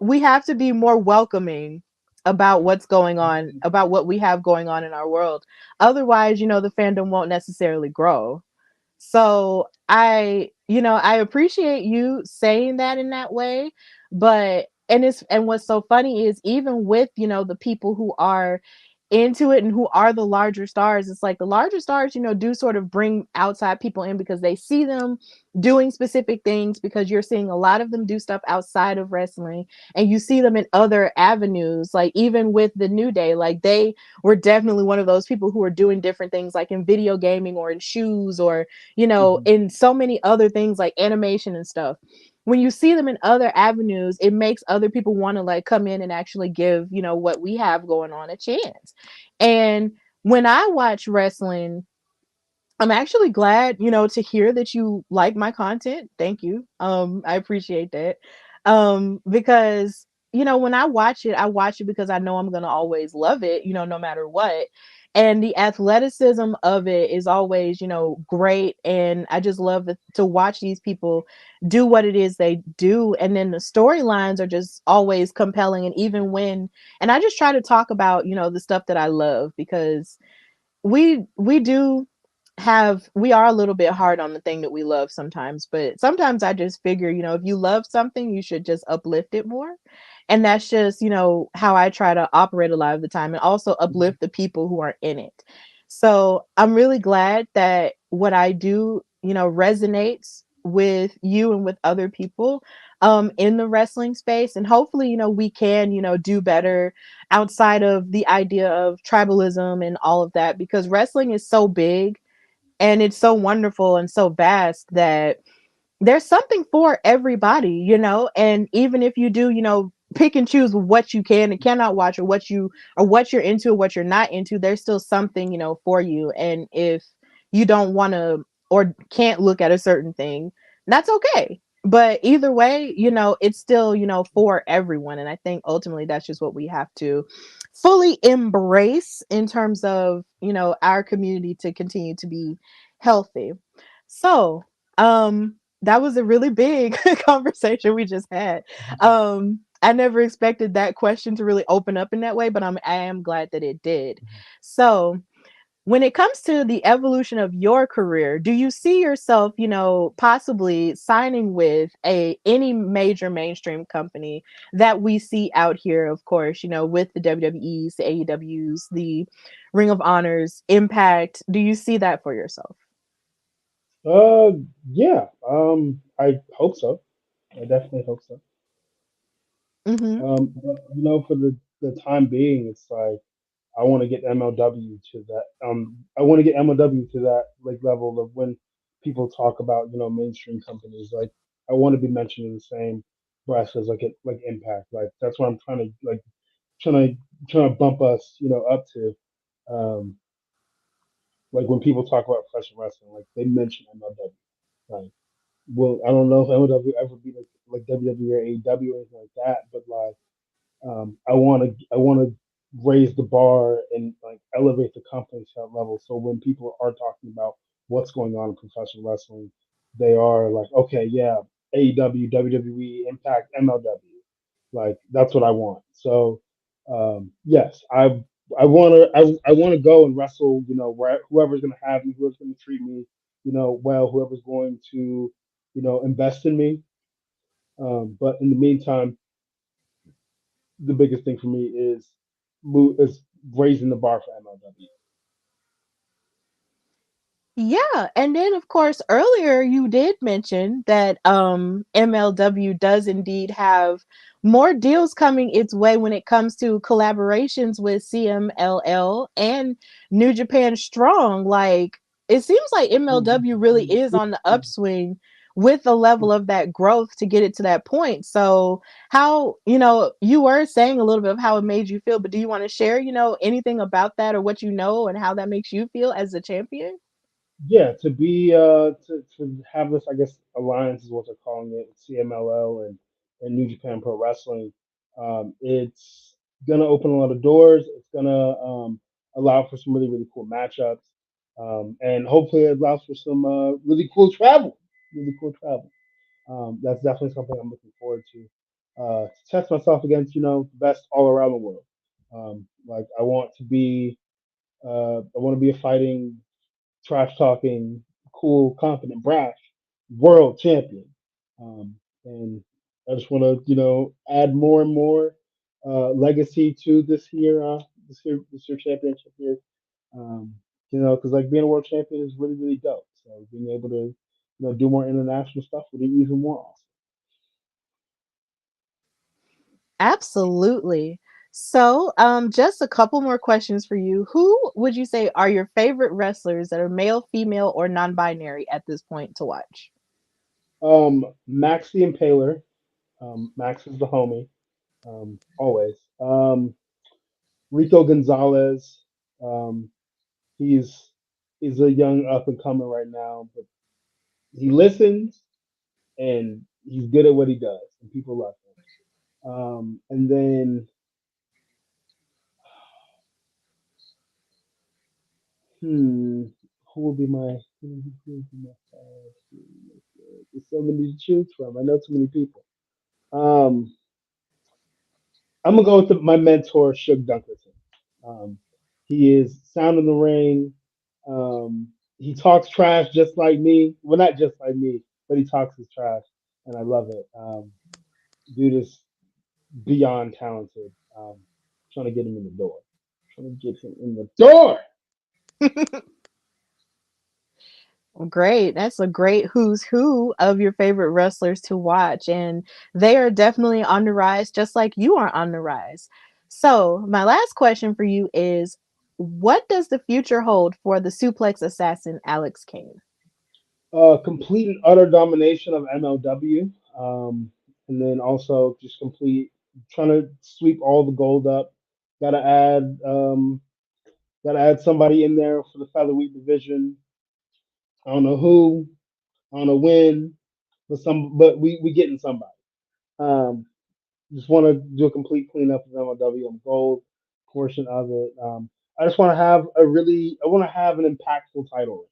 we have to be more welcoming about what's going on, about what we have going on in our world. Otherwise, the fandom won't necessarily grow. So I appreciate you saying that in that way, but and what's so funny is, even with, the people who are into it and who are the larger stars, it's like the larger stars, do sort of bring outside people in because they see them doing specific things, because you're seeing a lot of them do stuff outside of wrestling, and you see them in other avenues, like even with the New Day, like they were definitely one of those people who are doing different things, like in video gaming or in shoes, or Mhm. in so many other things like animation and stuff. When you see them in other avenues, it makes other people want to like come in and actually give, what we have going on a chance. And when I watch wrestling, I'm actually glad, to hear that you like my content. Thank you. I appreciate that. Because when I watch it because I know I'm going to always love it, no matter what. And the athleticism of it is always, great. And I just love to watch these people do what it is they do. And then the storylines are just always compelling. And I just try to talk about, the stuff that I love, because we do we are a little bit hard on the thing that we love sometimes, but sometimes I just figure, if you love something, you should just uplift it more. And that's just, how I try to operate a lot of the time, and also Mhm. uplift the people who are in it. So I'm really glad that what I do, resonates with you and with other people in the wrestling space. And hopefully, we can, do better outside of the idea of tribalism and all of that, because wrestling is so big and it's so wonderful and so vast that there's something for everybody, and even if you do, pick and choose what you can and cannot watch, or what you're into or what you're not into, there's still something, for you. And if you don't want to or can't look at a certain thing, that's okay. But either way, it's still, for everyone. And I think ultimately that's just what we have to fully embrace in terms of, our community to continue to be healthy. So, that was a really big conversation we just had. I never expected that question to really open up in that way, but I am glad that it did. So, when it comes to the evolution of your career, do you see yourself, possibly signing with a any major mainstream company that we see out here, of course, with the WWEs, the AEWs, the Ring of Honors, Impact? Do you see that for yourself? Uh, yeah. I hope so. I definitely hope so. Mhm. But, for the time being, it's like I want to get MLW to that. I want to get MLW to that like level of when people talk about mainstream companies. Like I want to be mentioned in the same breath as like Impact. Like that's what I'm trying to trying to trying to bump us up to. Um, like when people talk about professional wrestling, like they mention MLW. Like well, I don't know if MLW ever be like WWE or AEW or anything like that, but like I want to raise the bar and like elevate the company to that level. So when people are talking about what's going on in professional wrestling, they are like, okay, yeah, AEW, WWE, Impact, MLW. Like that's what I want. So yes, I want to go and wrestle. Whoever's going to have me, whoever's going to treat me, well, whoever's going to invest in me. But in the meantime, the biggest thing for me is raising the bar for MLW. Yeah, and then of course earlier you did mention that MLW does indeed have more deals coming its way when it comes to collaborations with CMLL and New Japan Strong. Like, it seems like MLW really is on the upswing with the level of that growth to get it to that point. So, how, you were saying a little bit of how it made you feel, but do you want to share, anything about that, or what and how that makes you feel as a champion? Yeah, to be to have this, I guess, alliance is what they're calling it, CMLL and New Japan Pro Wrestling. It's gonna open a lot of doors. It's gonna allow for some really really cool matchups, and hopefully it allows for some really cool travel. Really cool travel. That's definitely something I'm looking forward to test myself against the best all around the world. Like I want to be a fighting, trash talking, cool, confident, brash world champion. And I just want to add more and more legacy to this year championship here. Um, because like being a world champion is really really dope. So being able to do more international stuff would be even more awesome. Absolutely. So, just a couple more questions for you. Who would you say are your favorite wrestlers that are male, female, or non-binary at this point to watch? Max the Impaler. Max is the homie. Always. Rico Gonzalez. Um, he's he's a young up and comer right now, but he listens and he's good at what he does, and people love him. And then hmm, who will be my who will be my five? There's so many to choose from. I know too many people. Um, I'm gonna go with my mentor, Shug Dunkerton. Um, he is sound in the ring. He talks trash just like me. Well, not just like me, but he talks his trash, and I love it. Dude is beyond talented. Trying to get him in the door. Trying to get him in the door. Great. That's a great who's who of your favorite wrestlers to watch. And they are definitely on the rise, just like you are on the rise. So, my last question for you is, what does the future hold for the suplex assassin, Alex Kane? Complete and utter domination of MLW. And then also just complete trying to sweep all the gold up. Gotta add gotta add somebody in there for the featherweight division. I don't know who, I don't know when, but we getting somebody. Um, just want to do a complete cleanup of MLW on the gold portion of it. I just want to have I want to have an impactful title.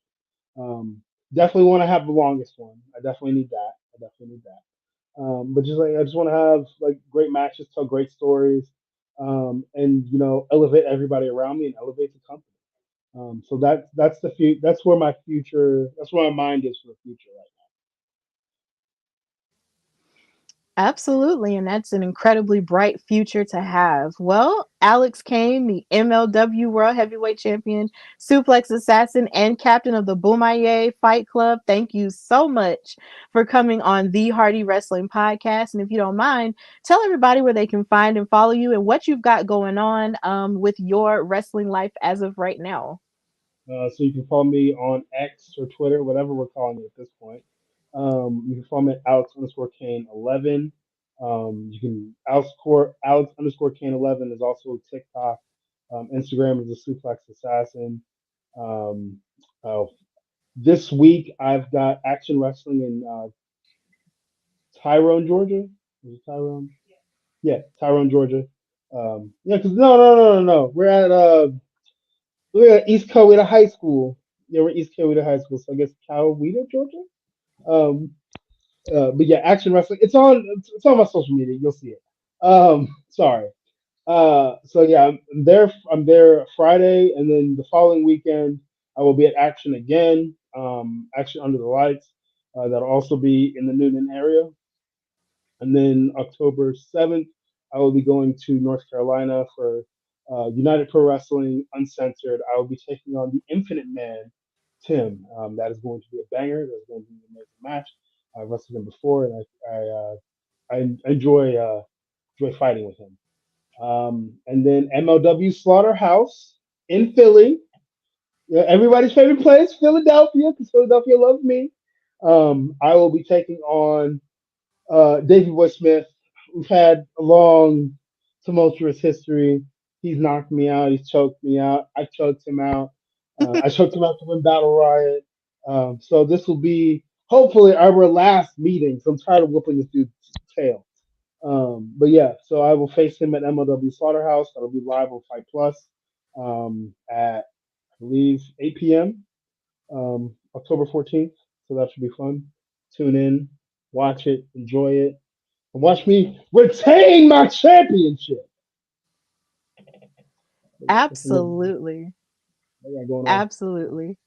Definitely want to have the longest one. I definitely need that. I definitely need that. But just like I just want to have like great matches, tell great stories, and elevate everybody around me and elevate the company. So that's the that's where my future. That's where my mind is for the future right Absolutely, and that's an incredibly bright future to have. Well, Alex Kane, the MLW World Heavyweight Champion, Suplex Assassin, and captain of the Bomaye Fight Club, thank you so much for coming on the Hardy Wrestling Podcast. And if you don't mind, tell everybody where they can find and follow you and what you've got going on with your wrestling life as of right now. So you can follow me on X or Twitter, whatever we're calling it at this point. You can follow me at Alex underscore Kane 11. You can Alex underscore Kane 11 is also TikTok. Instagram is the Suplex Assassin. Um, uh, this week I've got action wrestling in Tyrone, Georgia. Is it Tyrone? Yeah, Tyrone, Georgia. Yeah, because no. We're at East Coweta High School. Yeah, we're at East Coweta High School. So I guess Coweta, Georgia. Um, but yeah, action wrestling. It's on my social media. You'll see it. Sorry. So yeah, I'm there. I'm there Friday, and then the following weekend I will be at Action again. Action Under the Lights. That'll also be in the Noonan area. And then October 7th, I will be going to North Carolina for United Pro Wrestling Uncensored. I will be taking on the Infinite Man, Tim. That is going to be a banger. That's going to be an amazing match. I've wrestled him before, and I enjoy fighting with him. And then MLW Slaughterhouse in Philly. Yeah, everybody's favorite place, Philadelphia, because Philadelphia loves me. I will be taking on Davey Boy Smith. We've had a long, tumultuous history. He's knocked me out. He's choked me out. I choked him out. I choked him out to win Battle Riot. So this will be hopefully our last meeting. So I'm tired of whooping this dude's tail. But yeah, so I will face him at MLW Slaughterhouse. That'll be live on Fight Plus at I believe 8 p.m. October 14th. So that should be fun. Tune in, watch it, enjoy it, and watch me retain my championship. That's a little Absolutely. what I got going on. Absolutely.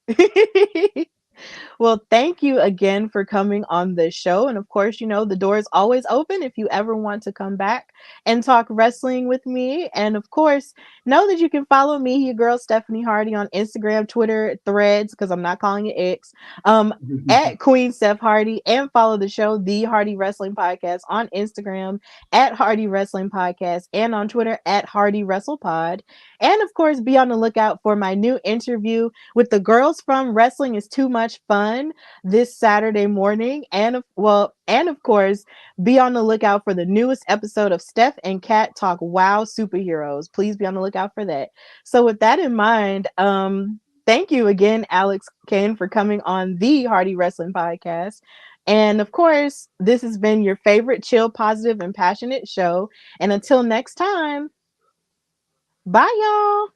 Well, thank you again for coming on this show. And of course, the door is always open if you ever want to come back and talk wrestling with me. And of course, know that you can follow me, your girl Stephanie Hardy, on Instagram, Twitter, Threads, because I'm not calling it X, at Queen Steph Hardy, and follow the show, The Hardy Wrestling Podcast, on Instagram at Hardy Wrestling Podcast, and on Twitter at Hardy Wrestle Pod. And of course, be on the lookout for my new interview with the girls from Wrestling is Too Much Fun this Saturday morning. And of course, be on the lookout for the newest episode of Steph and Kat Talk Wow Superheroes. Please be on the lookout for that. So with that in mind, thank you again, Alex Kane, for coming on the Hardy Wrestling Podcast. And of course, this has been your favorite chill, positive, and passionate show. And until next time, bye, y'all.